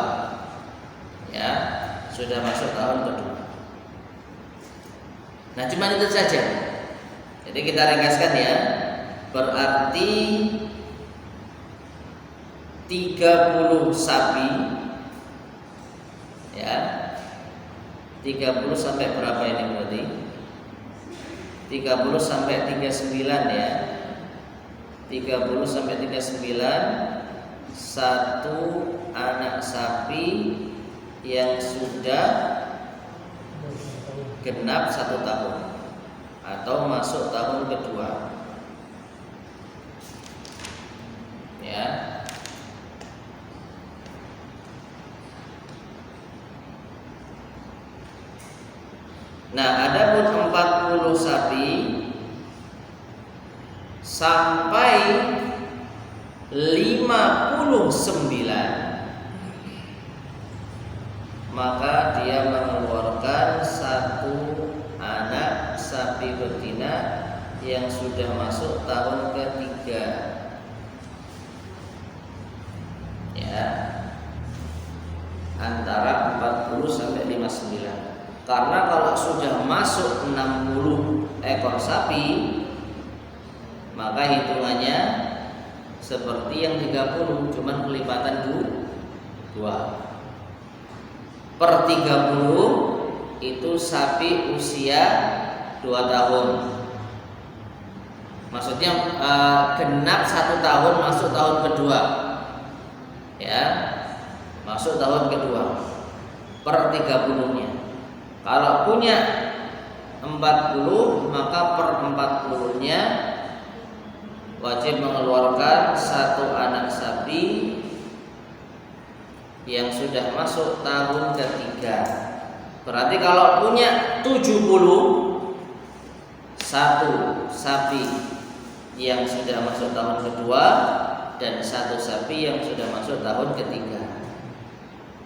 [SPEAKER 1] Ya, sudah masuk tahun kedua. Nah, cuma itu saja. Jadi kita ringkaskan ya. Berarti 30 sapi, ya, 30 sampai berapa ini berarti? 30 sampai 39 ya. 30 sampai 39, 1 anak sapi yang sudah genap 1 tahun atau masuk tahun kedua. Ya. Nah, adapun 40 sapi sampai 59, maka dia mengeluarkan 1 anak sapi betina yang sudah masuk tahun ketiga. Ya, antara 40 sampai 59. Karena kalau sudah masuk 60 ekor sapi, maka hitungannya seperti yang 30, cuman kelipatan 2. Per 30 itu sapi usia 2 tahun. Maksudnya genap 1 tahun masuk tahun kedua. Ya, masuk tahun kedua. Per 30-nya. Kalau punya 40, maka per 40-nya wajib mengeluarkan 1 anak sapi yang sudah masuk tahun ketiga. Berarti kalau punya 70, 1 sapi yang sudah masuk tahun kedua dan 1 sapi yang sudah masuk tahun ketiga.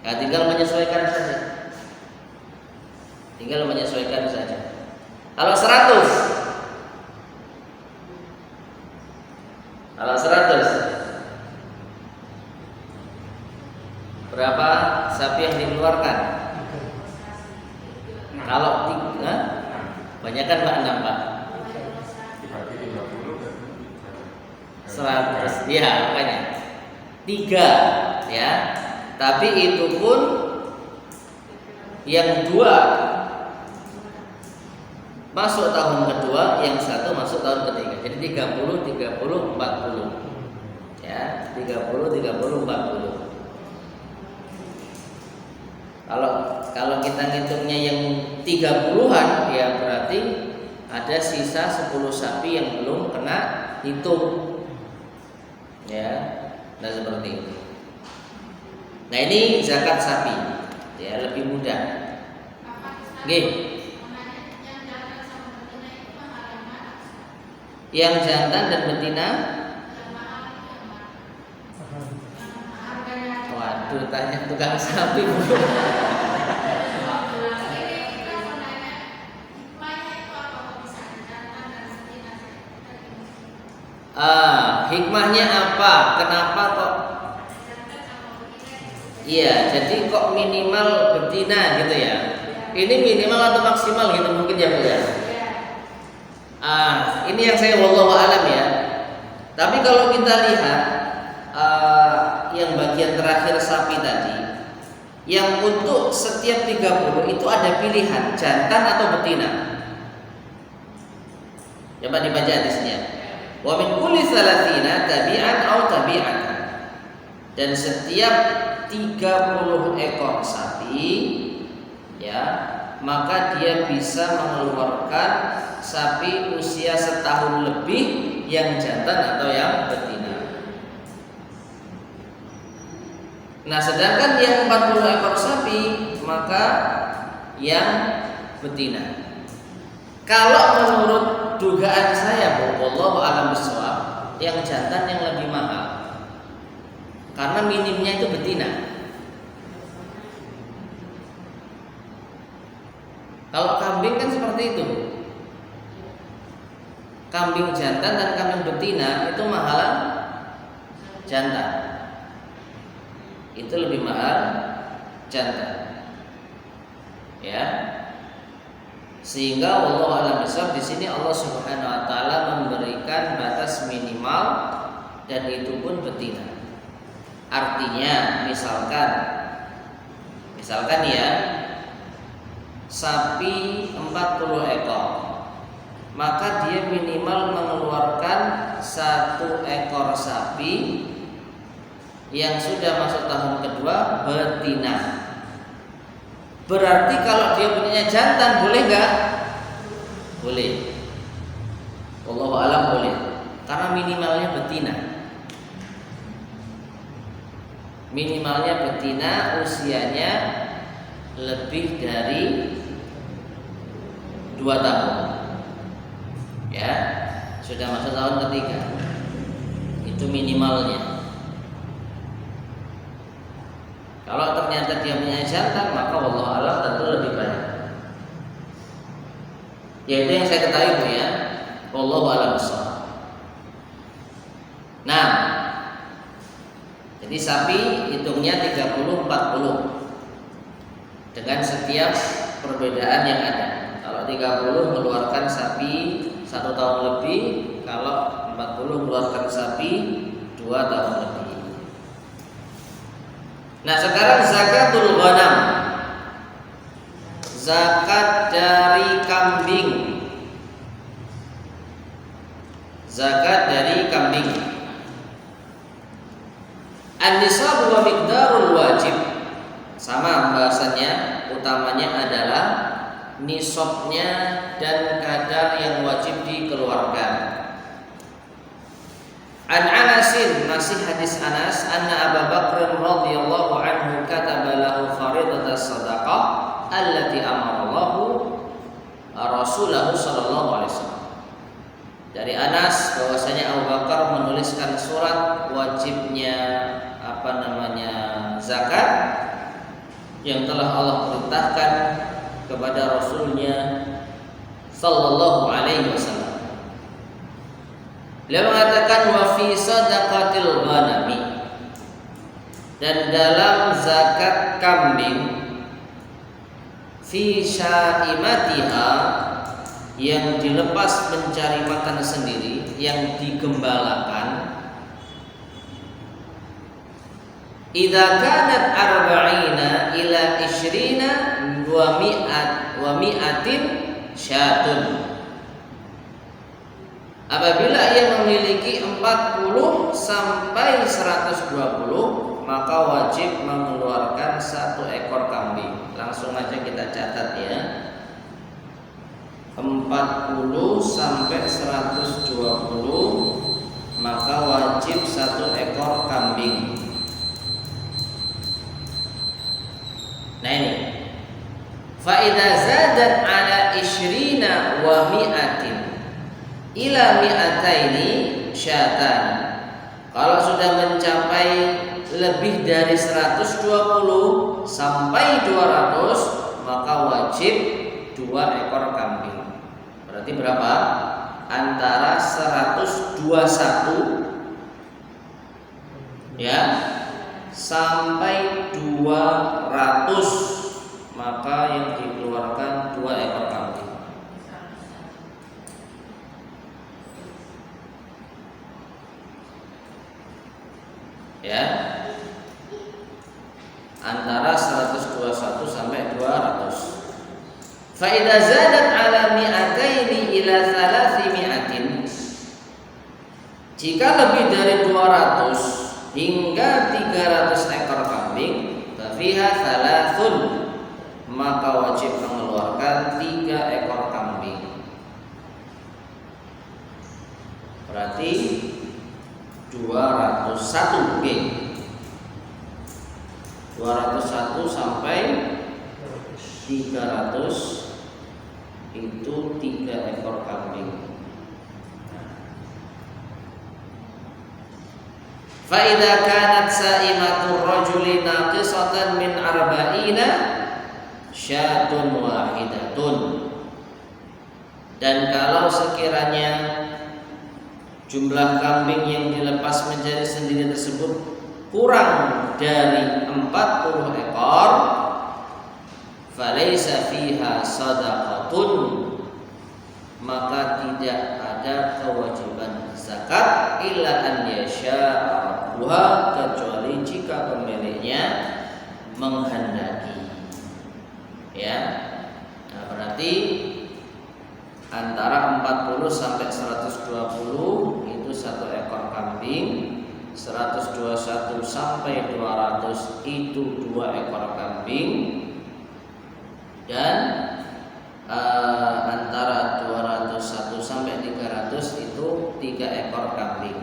[SPEAKER 1] Nah, tinggal menyesuaikan saja. Kalau 100, berapa sapi yang dikeluarkan? Kalau 3, banyakan Pak 6 Pak. 100, ya makanya 3 ya. Tapi itu pun Yang dua masuk tahun kedua, yang satu masuk tahun ketiga. Jadi 30, 30, 40. Ya, 30, 30, 40. Kalau kita ngitungnya yang 30-an, ya berarti ada sisa 10 sapi yang belum kena hitung. Ya. Nah, seperti itu. Nah, ini zakat sapi. Ya, lebih mudah. Nggih. Yang jantan dan betina? Waduh, tanya tukang sapi. Hikmahnya apa? Kenapa kok? Iya, jadi kok minimal betina gitu ya? Ini minimal atau maksimal gitu mungkin ya Bu ya? Ini yang saya wallahu alam ya. Tapi kalau kita lihat yang bagian terakhir sapi tadi, yang untuk setiap 30 itu ada pilihan jantan atau betina. Coba dibaca hadisnya. Wa min kulli salatina tabi'an aw tabi'an. Dan setiap 30 ekor sapi ya, maka dia bisa mengeluarkan sapi usia setahun lebih yang jantan atau yang betina. Nah, sedangkan yang 40 ekor sapi maka yang betina. Kalau menurut dugaan saya, wallahu a'lam bishawab, yang jantan yang lebih mahal. Karena minimnya itu betina. Kalau kambing kan seperti itu. Kambing jantan dan kambing betina itu mahalan jantan. Itu lebih mahal jantan. Ya. Sehingga Allah alam besar di sini Allah Subhanahu wa taala memberikan batas minimal dan itu pun betina. Artinya misalkan ya, sapi 40 ekor, maka dia minimal mengeluarkan 1 ekor sapi yang sudah masuk tahun kedua betina. Berarti kalau dia punya jantan boleh nggak? Boleh. Wallahu a'lam boleh. Karena minimalnya betina. Minimalnya betina usianya lebih dari 2 tahun. Ya, sudah masuk tahun ketiga. Itu minimalnya. Kalau ternyata dia punya jantan, maka wallahu a'lam tentu lebih banyak. Yaitu yang saya ketahui Bu ya. Wallahu a'lam bishawab. Nah, jadi sapi hitungnya 30 40 dengan setiap perbedaan yang ada. Kalau 30 mengeluarkan sapi 1 tahun lebih, kalau 40 mengeluarkan sapi 2 tahun lebih. Nah, sekarang zakatul ghanam. Zakat dari kambing. Zakat dari kambing. An-nisab wa miqdarul wajib. Sama bahasanya, utamanya adalah nisabnya dan kadar yang wajib dikeluarkan. An Anasin, masih hadis Anas, anna Abu Bakr radhiyallahu anhu kataba lahu faridatas sadaqah allati amara Allahu Rasulahu sallallahu alaihi wasallam. Dari Anas bahwasanya Abu Bakar menuliskan surat wajibnya zakat yang telah Allah perintahkan kepada Rasulnya sallallahu alaihi wasallam. Beliau mengatakan wa fi sadaqatil ghanami, dan dalam zakat kambing, fi syaimatiha, yang dilepas mencari makan sendiri, yang digembalakan, idza kanat arba'ina ila 20 wa mi'atin syatun. Apabila ia memiliki 40 sampai 120, maka wajib mengeluarkan 1 ekor kambing. Langsung aja kita catat ya. 40 sampai 120, maka wajib 1 ekor kambing. Nah ini, fa idza zadat ala 20 wa mi'atin ila mi'ataini syatan. Kalau sudah mencapai lebih dari 120 sampai 200, maka wajib 2 ekor kambing. Berarti berapa? Antara 121 ya sampai 200, maka yang dikeluarkan 2 ekor kambing. Ya, antara 121 sampai 200. Fa idza zadat ala mi'ataini ila 300, jika lebih dari 200 hingga 300 ekor kambing, fafiha thalathun, maka wajib mengeluarkan 3 ekor kambing. Berarti 201 G. 201 sampai 300 itu 3 ekor kambing. Fa idza kanat sa'imatur rajuli naqisatan min 40 syatun wahidatun. Dan kalau sekiranya jumlah kambing yang dilepas menjadi sendiri tersebut kurang dari 40 ekor, falaysa fiha sadaqatun, maka tidak ada kewajiban zakat illa an yasha'a rabbuha, kecuali jika pemiliknya menghendaki. Ya. Nah, berarti antara 40 sampai 120 itu 1 ekor kambing, 121 sampai 200 itu 2 ekor kambing, dan antara 201 sampai 300 itu 3 ekor kambing.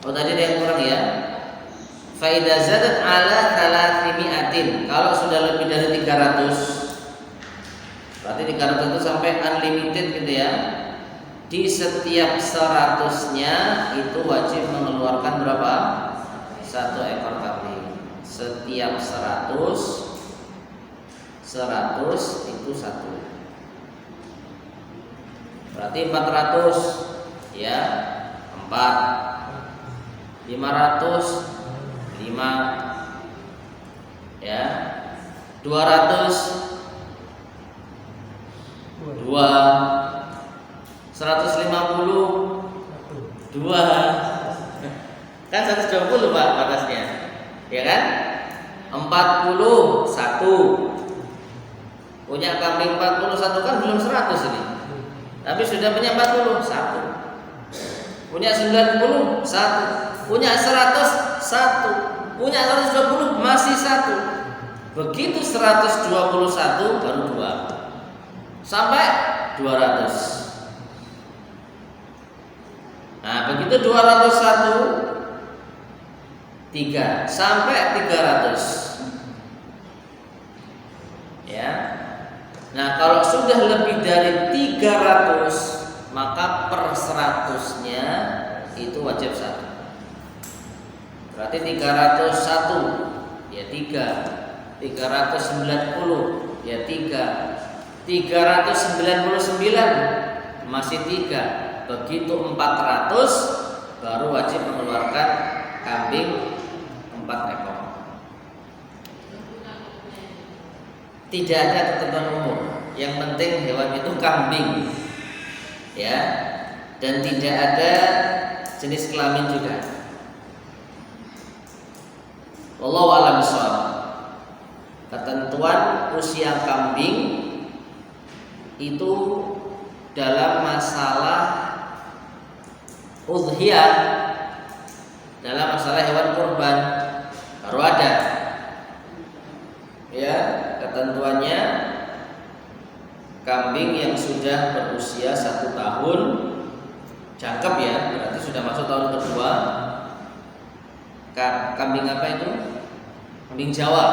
[SPEAKER 1] Oh, tadi ada yang kurang ya. Fa idza zadat ala 300, kalau sudah lebih dari 300, berarti 300 itu sampai unlimited gitu ya. Di setiap 100-nya itu wajib mengeluarkan berapa? 1 ekor kambing. Setiap 100 itu 1. Berarti 400 ya 4, 500 5 ya, 200 2, 150 2, kan 120 Pak batasnya, ya kan? 40 1, punya kambing 41 kan belum 100 ini, tapi sudah punya 40 1, punya 90 1, punya 100 1, punya 120 masih 1, begitu 121 baru 2 sampai 200. Nah, begitu 201 3 sampai 300. Ya. Nah, kalau sudah lebih dari 300, maka per 100-nya itu wajib 1. Berarti 301 ya 3, 390 ya 3, 399 masih 3. Begitu 400 baru wajib mengeluarkan kambing 4 ekor. Tidak ada ketentuan umum, yang penting hewan itu kambing, ya, dan tidak ada jenis kelamin juga. Wallahu a'lam bishawab. Ketentuan usia kambing itu dalam masalah udhiyah, dalam masalah hewan kurban baru ada ya ketentuannya. Kambing yang sudah berusia 1 tahun cakep ya, berarti sudah masuk tahun kedua. Kambing apa itu? Kambing Jawa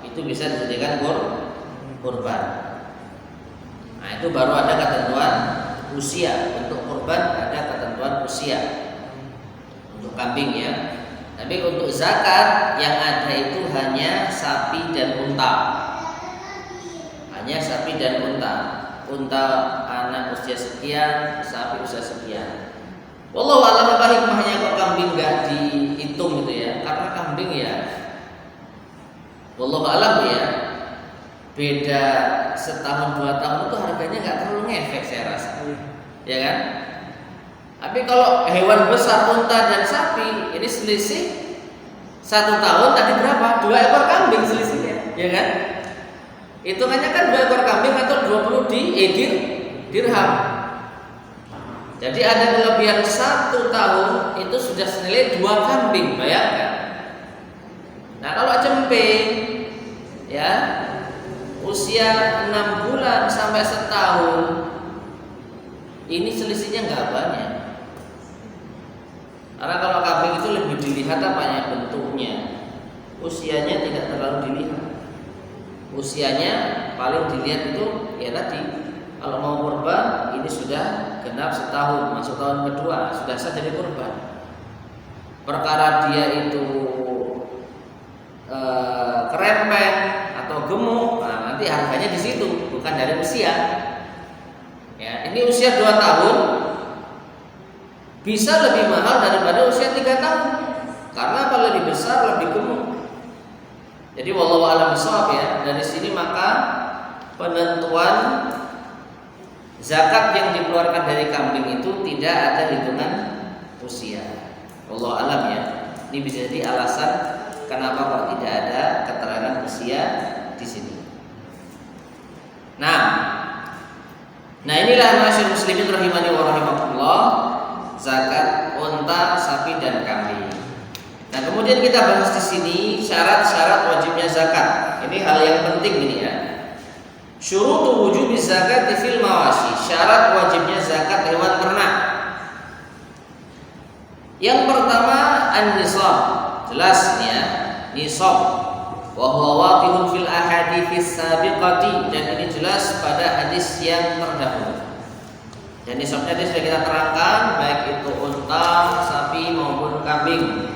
[SPEAKER 1] itu bisa dijadikan kurban. Nah itu baru ada ketentuan usia. Untuk kurban ada ketentuan usia untuk kambing ya. Tapi untuk zakat yang ada itu hanya sapi dan unta. Hanya sapi dan unta. Unta anak usia sekian, sapi usia sekian. Wallahu a'lam apa hikmahnya kok kambing enggak dihitung gitu ya? Karena kambing ya, wallahu a'lam ya, beda setahun 2 tahun itu harganya enggak terlalu ngefek saya rasa. Ya kan? Tapi kalau hewan besar unta dan sapi ini selisih 1 tahun tadi berapa? 2 ekor kambing selisihnya, ya kan? Hitungannya kan 2 ekor kambing atau 20 dirham. Jadi ada kelebihan 1 tahun itu sudah senilai 2 kambing, bayangkan. Nah kalau cemping ya usia 6 bulan sampai setahun ini selisihnya nggak banyak. Karena kalau kambing itu lebih dilihat apanya, bentuknya. Usianya tidak terlalu dilihat. Usianya paling dilihat itu ya tadi, kalau mau kurban ini sudah genap setahun, masuk tahun kedua, sudah sah jadi kurban. Perkara dia itu kerempeng atau gemuk, nah nanti harganya di situ, bukan dari usia. Ya, ini usia 2 tahun bisa lebih mahal daripada usia 3 tahun. Karena apa? Lebih besar, lebih gemuk. Jadi wallahu a'lam bishawab ya. Dari sini maka penentuan zakat yang dikeluarkan dari kambing itu tidak ada hitungan usia. Wallahu a'lam ya. Ini bisa jadi alasan kenapa kok tidak ada keterangan usia di sini. Nah inilah masyarakat muslimin rahimani wa rahimakumullah, zakat unta, sapi dan kambing. Nah kemudian kita bahas di sini syarat-syarat wajibnya zakat. Ini hal yang penting ini ya. Syurutu wujubi zakat fil mawashi, syarat wajibnya zakat hewan ternak. Yang pertama an-nisab, jelas ya, nisab. Wa huwa wadihun fil ahadits sabiqati, dan ini jelas pada hadis yang terdahulu. Dan nisabnya tadi sudah kita terangkan, baik itu unta, sapi maupun kambing.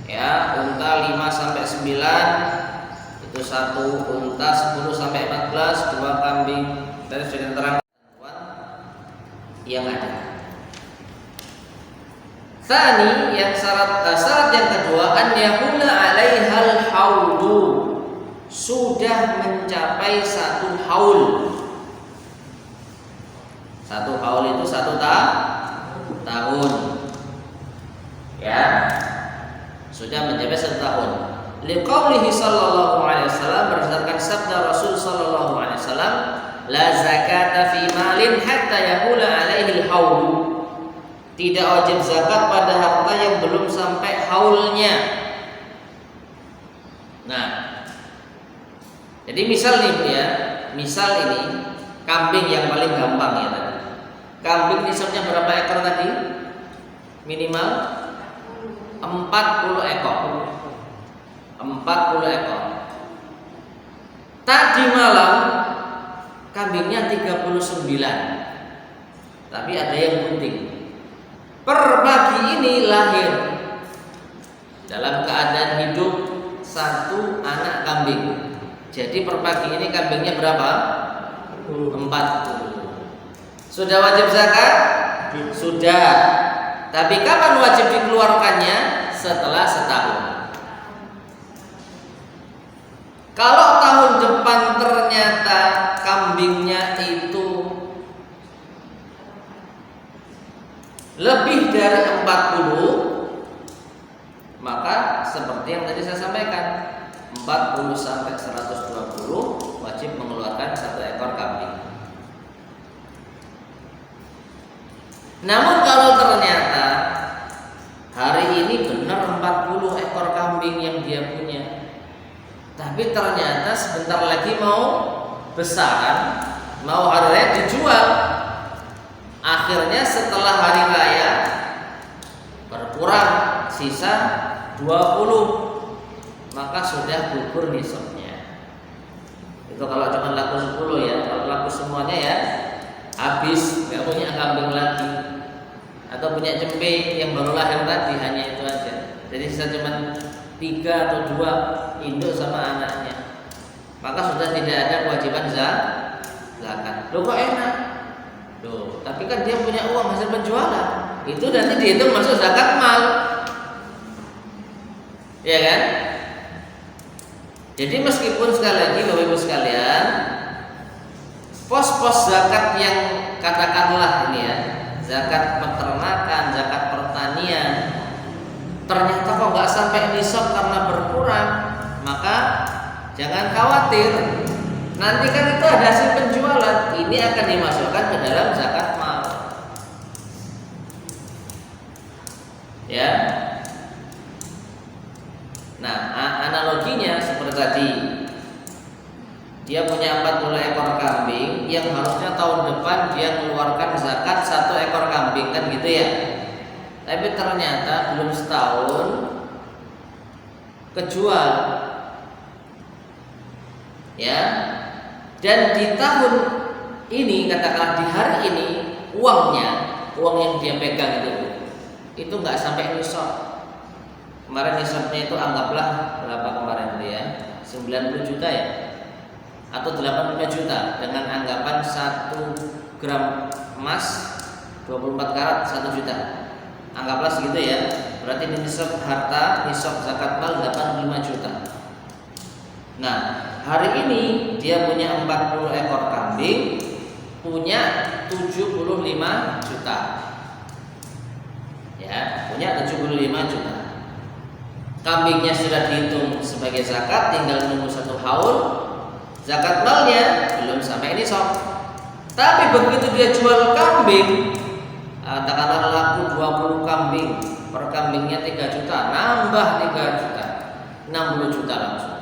[SPEAKER 1] Ya, unta 5 sampai 9 itu 1 unta, 10 sampai 14 2 kambing. Tadi sudah kita terangkan yang ada. Tsani, yang syarat yang kedua, an yakuna 'alaihal haulu, sudah mencapai 1 haul. 1 haul itu 1 tahun. Ya. Sudah mencapai 1 tahun. Liqaulihi sallallahu alaihi wasallam, berdasarkan sabda Rasul sallallahu alaihi wasallam, la zakata fi malin hatta yahula 'alaihi al-haul. Tidak wajib zakat pada harta yang belum sampai haulnya. Nah, jadi misal nih ya, misal ini kambing yang paling gampang ya tadi. Kambing nisabnya berapa ekor tadi? Minimal 40 ekor. 40 ekor. Tadi malam kambingnya 39. Tapi ada yang penting. Per pagi ini lahir dalam keadaan hidup 1 anak kambing. Jadi per pagi ini kambingnya berapa? 40. Sudah wajib zakat? Sudah. Tapi kapan wajib dikeluarkannya? Setelah setahun. Kalau tahun depan ternyata kambingnya itu lebih dari 40, maka seperti yang tadi saya sampaikan, 40 sampai 120 wajib mengeluarkan 1 ekor kambing. Namun kalau ternyata hari ini benar 40 ekor kambing yang dia punya, tapi ternyata sebentar lagi mau besaran, mau hari raya dijual, akhirnya setelah hari raya berkurang sisa 20, maka sudah gugur nisabnya. Itu kalau cuma laku 10 ya. Kalau laku semuanya ya habis, nggak punya kambing lagi, atau punya cempe yang baru lahir tadi, hanya itu aja. Jadi sisa cuma 3 atau 2 induk sama anaknya, maka sudah tidak ada kewajiban zakat. Loh kok enak? Loh, tapi kan dia punya uang hasil penjualan, itu nanti dihitung masuk zakat mal, ya kan? Jadi meskipun sekali lagi Bapak Ibu sekalian, pos-pos zakat yang katakanlah ini ya, zakat peternakan, zakat pertanian, ternyata kok nggak sampai nisab karena berkurang, maka jangan khawatir. Nanti kan itu ada hasil penjualan, ini akan dimasukkan ke dalam zakat mal. Ya. Nah, analoginya seperti tadi. Dia punya 40 ekor kambing yang harusnya tahun depan dia mengeluarkan zakat 1 ekor kambing, kan gitu ya. Tapi ternyata belum setahun kejual. Ya. Dan di tahun ini, katakanlah di hari ini, uang yang dia pegang itu nggak sampai nisab. Kemarin nisabnya itu anggaplah berapa kemarin dia? 90 juta ya, atau 85 juta dengan anggapan 1 gram emas 24 karat 1 juta. Anggaplah segitu ya. Berarti nisab harta, nisab zakat mal 85 juta. Nah, hari ini dia punya 40 ekor kambing, punya 75 juta. Ya, punya 75 juta. Kambingnya sudah dihitung sebagai zakat, tinggal menunggu 1 haul. Zakat malnya belum sampai nisab. Tapi begitu dia jual kambing, katakanlah laku 20 kambing, per kambingnya 3 juta, nambah 3 juta, 60 juta langsung.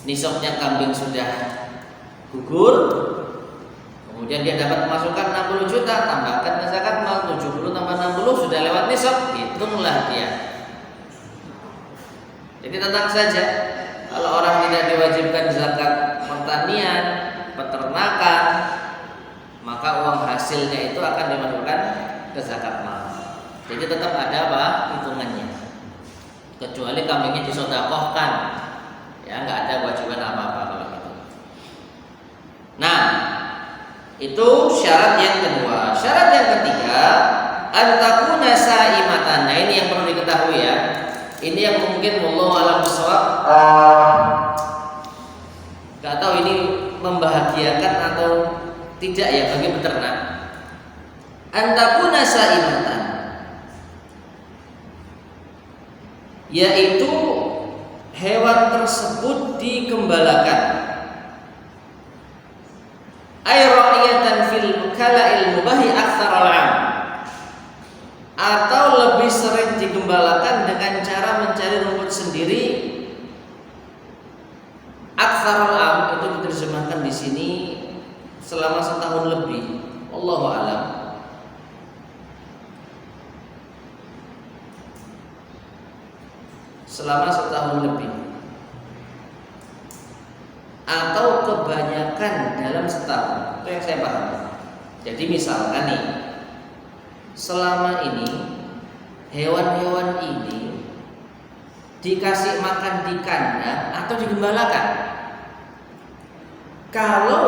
[SPEAKER 1] Nisabnya kambing sudah gugur, kemudian dia dapat pemasukan 60 juta, tambahkan ke zakat mal 70 tambah 60 sudah lewat nisab, hitunglah dia. Jadi tenang saja, kalau orang tidak diwajibkan zakat pertanian, peternakan, maka uang hasilnya itu akan dimasukkan ke zakat mal. Jadi tetap ada apa? Hitungannya. Kecuali kambingnya disedekahkan, ya nggak ada kewajiban apa-apa kalau gitu. Nah, itu syarat yang kedua. Syarat yang ketiga, antakuna saimatan. Nah, ini yang perlu diketahui ya. Ini yang mungkin wallahu a'lam bishawab. Gak tahu ini membahagiakan atau tidak ya bagi peternak. Antakuna saimatan, yaitu hewan tersebut digembalakan. Ay ra'iyatan fil kala'il mubahi aktsar al-'am, atau lebih sering digembalakan dengan cara mencari rumput sendiri. Aktsar al-'am itu diterjemahkan di sini selama 1 tahun lebih. Wallahu a'lam. Selama 1 tahun lebih, atau kebanyakan dalam setahun, itu yang saya paham. Jadi misalkan nih, selama ini hewan-hewan ini dikasih makan di kandang atau digembalakan. Kalau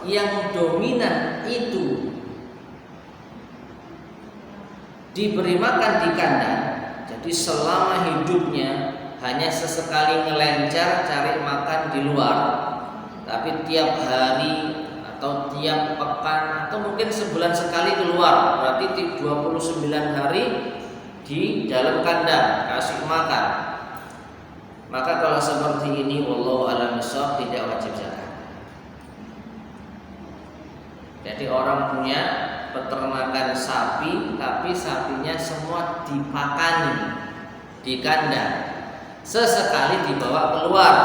[SPEAKER 1] yang dominan itu diberi makan di kandang, jadi selama hidupnya hanya sesekali ngelencar cari makan di luar, tapi tiap hari atau tiap pekan atau mungkin sebulan sekali keluar, berarti 29 hari di dalam kandang kasih makan. Maka kalau seperti ini wallahu a'lam bishawab tidak wajib zakat. Jadi orang punya peternakan sapi tapi sapinya semua dipakani di kandang, sesekali dibawa keluar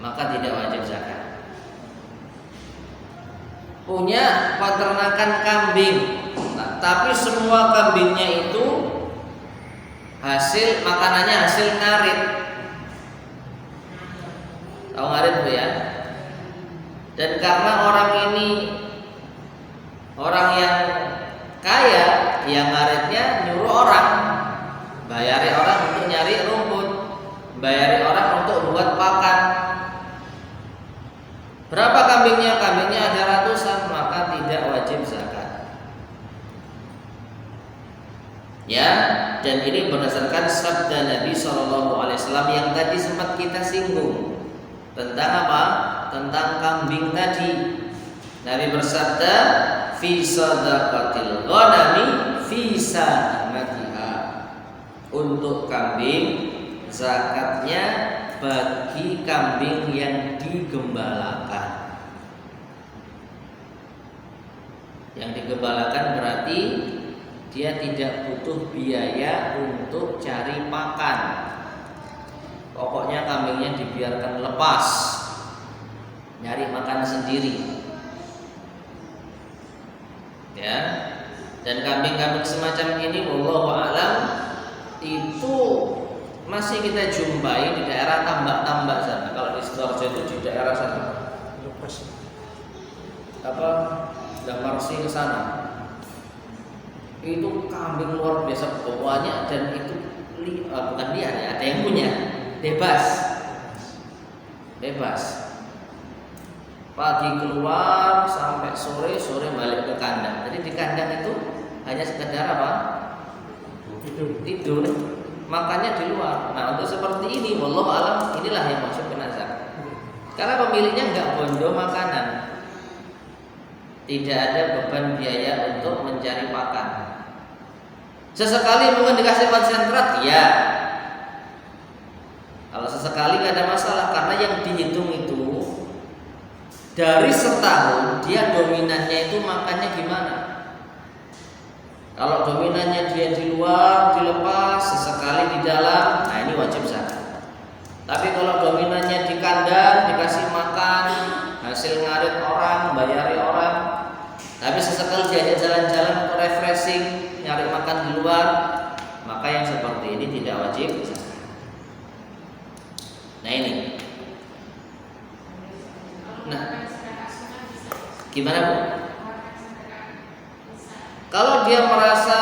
[SPEAKER 1] maka tidak wajib zakat. Punya peternakan kambing tapi semua kambingnya itu hasil makanannya hasil ngarit. Tahu ngarit Bu ya? Dan karena orang ini orang yang kaya, yang ngaritnya nyuruh orang, bayari orang untuk nyari rumput, bayari orang untuk buat pakan. Berapa kambingnya? Kambingnya ada ratusan, maka tidak wajib zakat. Ya, dan ini berdasarkan sabda Nabi SAW yang tadi sempat kita singgung tentang apa? Tentang kambing tadi. Nabi bersabda, fi sadaqatil ghanami fi sa'imatiha. Untuk kambing zakatnya bagi kambing yang digembalakan. Yang digembalakan berarti dia tidak butuh biaya untuk cari makan. Pokoknya kambingnya dibiarkan lepas, nyari makan sendiri. Ya. Dan kambing-kambing semacam ini wallahu a'lam itu masih kita jumpai di daerah tambak-tambak sana. Kalau di Sidoarjo itu di daerah sana. Apa? Damarsi ke sana. Itu kambing luar biasa pokoknya, dan itu bukan liar ya, ada yang punya, bebas pagi keluar sampai sore balik ke kandang. Jadi di kandang itu hanya sekedar apa? Tidur, makannya di luar. Nah untuk seperti ini wallahu alam inilah yang masuk ke zakat, karena pemiliknya nggak bondo makanan, tidak ada beban biaya untuk mencari makan. Sesekali mungkin dikasih konsentrat, ya. Kalau sesekali nggak ada masalah, karena yang dihitung itu dari setahun dia dominannya itu makannya gimana. Kalau dominannya dia di luar dilepas, sesekali di dalam, nah ini wajib zakat. Tapi kalau dominannya di kandang dikasih makan, hasil ngarit orang, bayari orang, tapi sesekali diajak jalan-jalan untuk refreshing, nyari makan di luar, maka yang seperti ini tidak wajib zakat. Nah ini. Nah, gimana Bu? Kalau dia merasa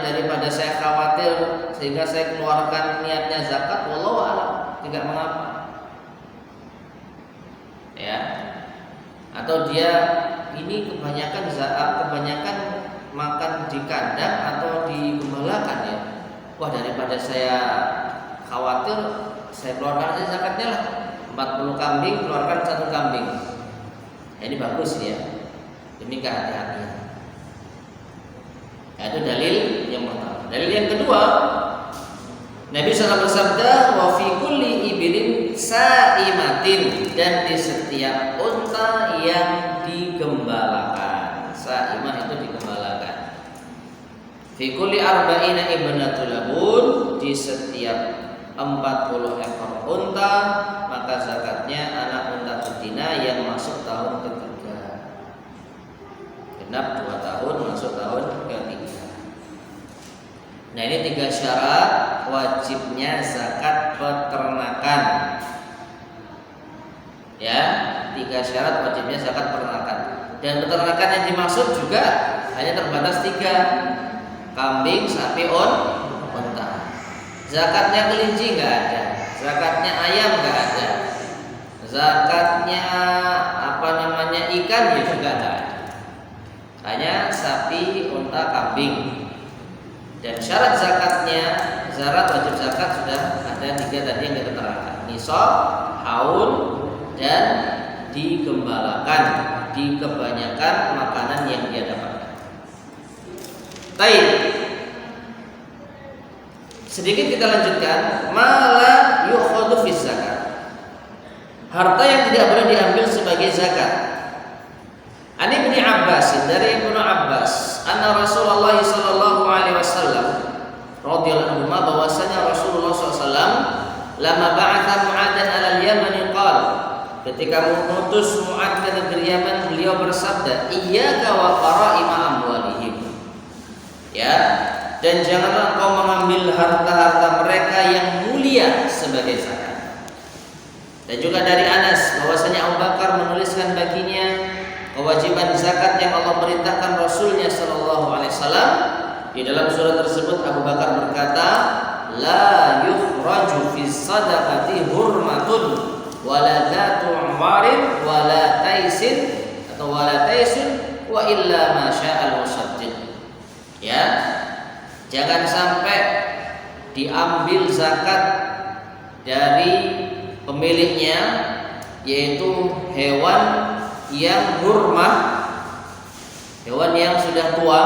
[SPEAKER 1] daripada saya khawatir sehingga saya keluarkan niatnya zakat, wallahu a'lam, tidak mengapa. Ya. Atau dia ini kebanyakan makan di kandang atau digembalakan ya. Wah, daripada saya khawatir, saya keluarkan aja zakatnya lah. 40 kambing keluarkan 1 kambing. Ya, ini bagus ya. Demi kehati-hatian. Nah, itu dalil yang pertama. Dalil yang kedua, Nabi SAW bersabda, wa fi kulli ibilin sa'imatin, dan di setiap unta yang digembalakan. Sa'imah itu digembalakan. Fi kulli arba'ina ibnatul labun, di setiap 40 ekor unta, maka zakatnya anak unta betina yang masuk tahun ketiga. Genap 2 tahun masuk tahun ketiga. Nah ini 3 syarat wajibnya zakat peternakan. Ya, 3 syarat wajibnya zakat peternakan. Dan peternakan yang dimaksud juga hanya terbatas 3: kambing, sapi, unta. Zakatnya kelinci nggak ada, zakatnya ayam nggak ada, zakatnya ikan ya juga nggak ada. Hanya sapi, unta, kambing. Dan syarat zakatnya, syarat wajib zakat sudah ada 3 tadi yang kita terangkan: nisab, haul, dan digembalakan di kebanyakan makanan yang dia dapatkan. Baik. Sedikit kita lanjutkan, mala yu'khadhu fi zakat. Harta yang tidak boleh diambil sebagai zakat. Ani Ibnu Abbas, dari Ibnu Abbas, anna Rasulullah sallallahu alaihi wasallam radhiyallahu anhu, bahwasanya Rasulullah SAW lama ba'atha Mu'adhan 'ala al-Yaman qala, ketika mengutus Mu'adh ke negeri Yaman, beliau bersabda, iyyaka wa qara'ima amwalihim. Ya, dan janganlah engkau mengambil harta-harta mereka yang mulia sebagai zakat. Dan juga dari Anas bahwasanya Abu Bakar menuliskan baginya kewajiban zakat yang Allah perintahkan Rasulnya sallallahu alaihi wasallam. Di dalam surat tersebut Abu Bakar berkata, la yukhraju fi sadaqati hurmatun wala dzatu warin wala taisin atau wala taisun wa illa ma sya'al musaddiq. Ya, jangan sampai diambil zakat dari pemiliknya, yaitu hewan yang hurmah, hewan yang sudah tua,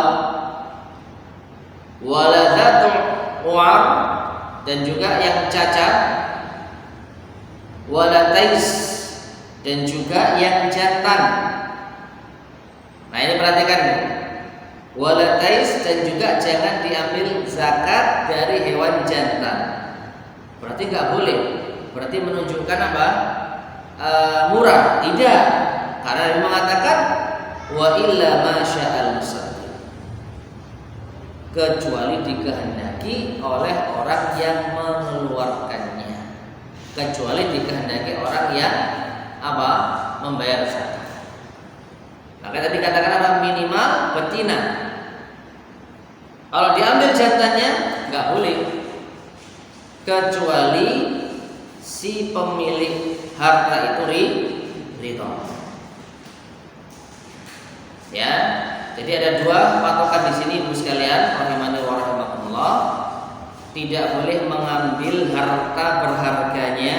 [SPEAKER 1] waladatu uar, dan juga yang cacat, walatais, dan juga yang jantan. Nah ini perhatikan, walatais, dan juga jangan diambil zakat dari hewan jantan. Berarti nggak boleh. Berarti menunjukkan apa? Murah. Tidak. Karena dia mengatakan wa illa ma sya'al musaddiq, kecuali dikehendaki oleh orang yang mengeluarkannya, kecuali dikehendaki orang yang apa? Membayar zakat. Maka tadi katakan apa? Minimal betina. Kalau diambil jantannya nggak boleh, kecuali si pemilik harta itu ridho. Ya, jadi ada dua patokan di sini Ibu sekalian, rahimani wa rahimakumullah. Tidak boleh mengambil harta berharganya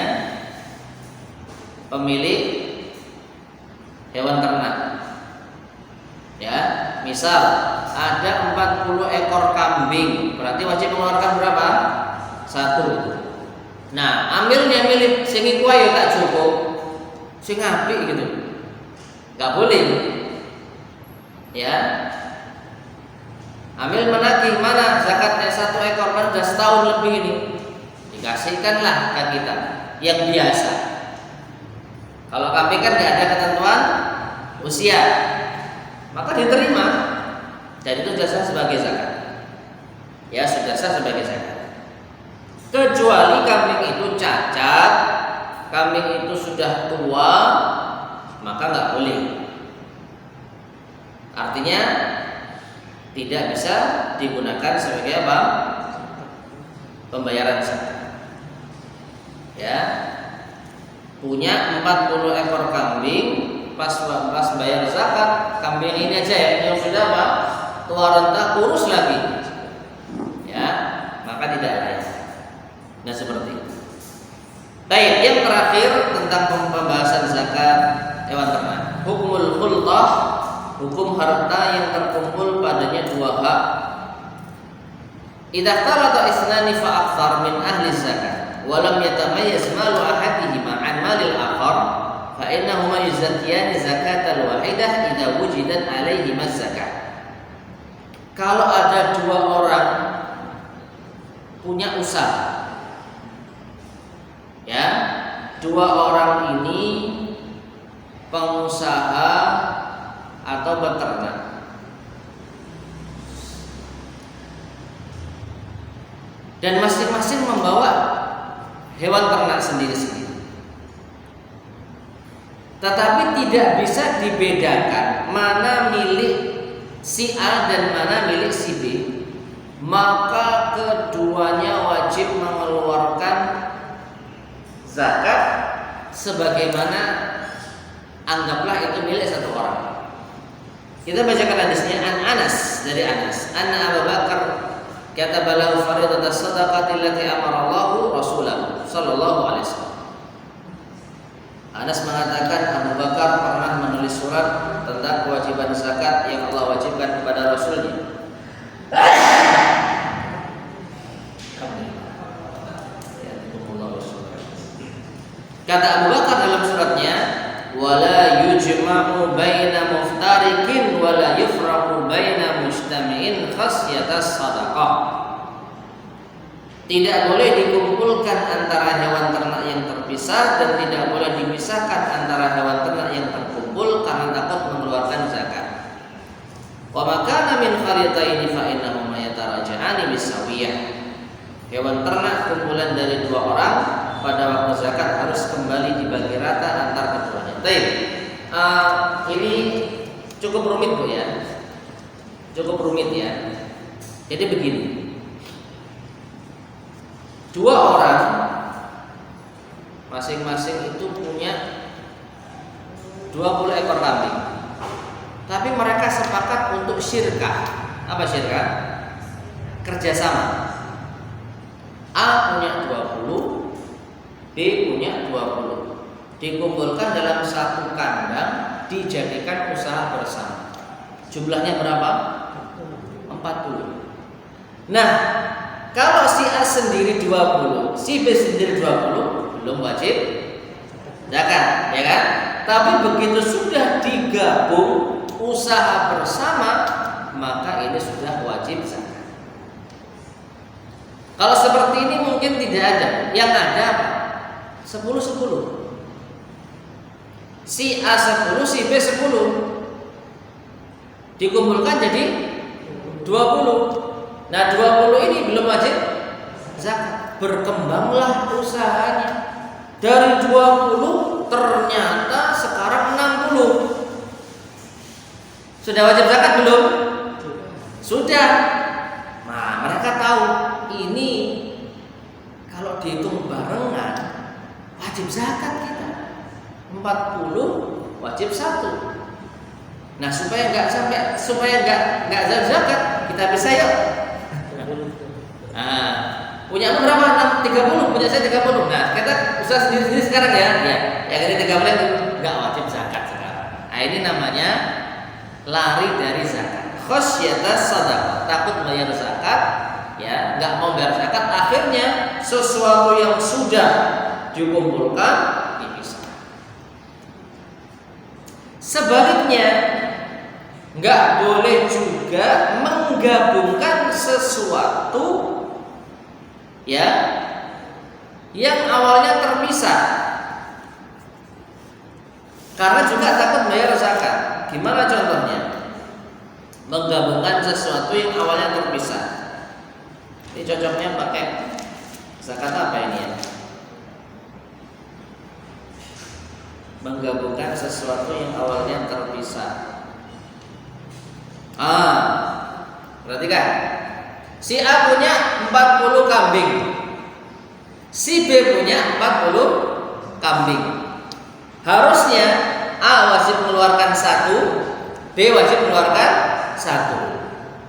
[SPEAKER 1] pemilik hewan ternak. Ya, misal ada 40 ekor kambing, berarti wajib mengeluarkan berapa? 1. Nah, ambilnya milik sing iku ayo tak cukup, sing apik gitu. Enggak boleh. Ya, ambil menagih, mana zakatnya 1 ekor, kan sudah setahun lebih ini, dikasihkanlah ke kita yang biasa. Kalau kambing kan nggak ada ketentuan usia, maka diterima dan itu sudah sah sebagai zakat. Ya, sudah sah sebagai zakat. Kecuali kambing itu cacat, kambing itu sudah tua, maka nggak boleh. Artinya tidak bisa digunakan sebagai apa? Pembayaran zakat. Ya, punya 40 ekor kambing, pas bayar zakat, kambing ini aja ya, yang sudah apa? Tua renta, kurus lagi. Ya, maka tidak layak. Nah seperti itu. Baik, yang terakhir tentang pembahasan zakat hewan ternak. Hukumul khultah, hukum harta yang terkumpul padanya 2 hak. Idza talata isnani fa akthar min ahli zakat wa lam yatamayyaz malu ahadihima an malil akhar fa innahuma yuzakkiyani zakatal wahidah idza wujidat alaihima zakat. Kalau ada 2 orang punya usaha, ya, 2 orang ini pengusaha atau beternak, dan masing-masing membawa hewan ternak sendiri-sendiri, tetapi tidak bisa dibedakan mana milik si A dan mana milik si B, maka keduanya wajib mengeluarkan zakat sebagaimana anggaplah itu milik 1 orang. Kita bacakan hadisnya an Anas, dari Anas, anna Abu Bakar kataba lahu fariidatan shadaqati allati amara Allahu Rasulahu sallallahu alaihi wasallam. Anas mengatakan Abu Bakar pernah menulis surat tentang kewajiban zakat yang Allah wajibkan kepada Rasulnya. Alhamdulillah. Kata Abu Bakar dalam suratnya, wala yujma'u baina muftarikin wala yufraqu baina mujtami'in khasyatas sadaqah. Tidak boleh dikumpulkan antara hewan ternak yang terpisah dan tidak boleh dipisahkan antara hewan ternak yang terkumpul karena takut mengeluarkan zakat. Wa makana min kharitaini fa innahuma yataraja'ani bisawiyah. Hewan ternak kumpulan dari dua orang pada waktu zakat harus kembali dibagi rata antar keduanya. Baik, ini cukup rumit Bu ya, cukup rumit ya. Jadi begini, dua orang masing-masing itu punya 20 ekor kambing, tapi mereka sepakat untuk syirkah. Apa syirkah? Kerjasama. A punya 20, B punya 20, dikumpulkan dalam satu kandang, dijadikan usaha bersama. Jumlahnya berapa? 40. Nah, kalau si A sendiri 20, si B sendiri 20, belum wajib zakat, ya kan? Tapi begitu sudah digabung usaha bersama, maka ini sudah wajib zakat. Kalau seperti ini mungkin tidak ada. Yang ada apa? 10-10. Si A 10, si B 10. Dikumpulkan jadi 20. Nah 20 ini belum wajib zakat. Berkembanglah usahanya. Dari 20 ternyata sekarang 60. Sudah wajib zakat belum? Sudah. Nah mereka tahu ini kalau dihitung barengan wajib zakat kita 40 wajib 1. Nah supaya nggak zakat kita bisa ya. Nah, punya berapa? 30, punya saya 30. Nah kita usaha sendiri sekarang ya. Yang ini 30 nggak wajib zakat sekarang. Nah ini namanya lari dari zakat. Khasyatas sadaqah, takut bayar zakat. Ya, nggak mau bayar zakat, akhirnya sesuatu yang sudah dikumpulkan dipisah. Sebaliknya, nggak boleh juga menggabungkan sesuatu ya yang awalnya terpisah, karena juga takut bayar zakat. Gimana contohnya? Menggabungkan sesuatu yang awalnya terpisah. Ini cocoknya pakai zakat apa ini ya? Menggabungkan sesuatu yang awalnya terpisah. Perhatikan. Si A punya 40 kambing. Si B punya 40 kambing. Harusnya A wajib mengeluarkan 1, B wajib mengeluarkan 1.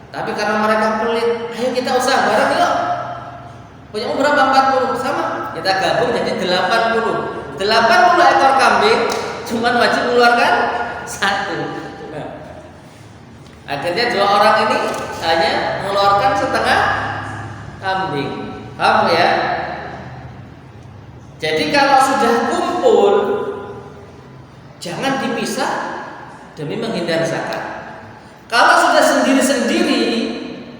[SPEAKER 1] Tapi karena mereka pelit, ayo kita usaha bareng yuk. Punya berapa? 40 sama. Kita gabung jadi 80. 80 ekor kambing, cuman wajib mengeluarkan 1. Akhirnya dua orang ini hanya mengeluarkan setengah kambing. Paham ya? Jadi kalau sudah kumpul, jangan dipisah demi menghindar zakat. Kalau sudah sendiri-sendiri,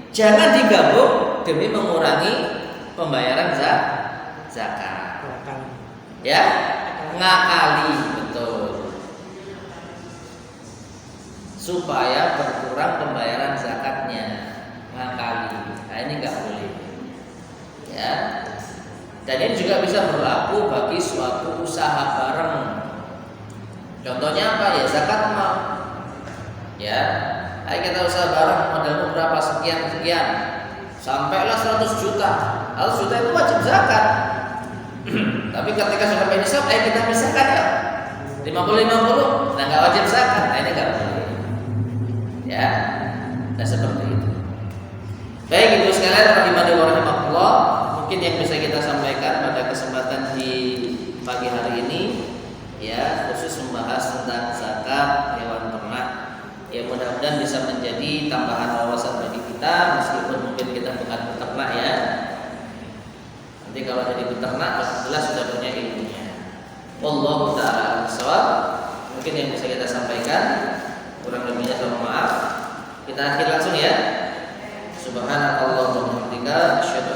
[SPEAKER 1] jangan digabung demi mengurangi pembayaran zakat. Ya, ngakali betul. Supaya berkurang pembayaran zakatnya, ngakali. Nah ini nggak boleh. Ya. Dan ini juga bisa berlaku bagi suatu usaha bareng. Contohnya apa ya? Zakat mal. Ya. Ayo kita usaha bareng, modalmu berapa, sekian, sampailah 100 juta. 100 juta itu wajib zakat. Tapi ketika sudah nisab, ayo kita pisahkan ya. 50-50, nah nggak wajib zakat. Nah ini nggak boleh. Ya, nah seperti itu. Baik ibu sekalian, rahimani wa rahimakumullah. Mungkin yang bisa kita sampaikan pada kesempatan di pagi hari ini, ya khusus membahas tentang zakat hewan ternak. Ya mudah-mudahan bisa menjadi tambahan wawasan bagi kita, meskipun mungkin kita bukan peternak ya. Nanti kalau jadi peternak jelas sudah punya ilmunya. Wallahu ta'ala shawab. Mungkin yang bisa kita sampaikan, kurang lebihnya mohon maaf. Kita akhir langsung ya. Subhanakallahumma wa bihamdika asyhadu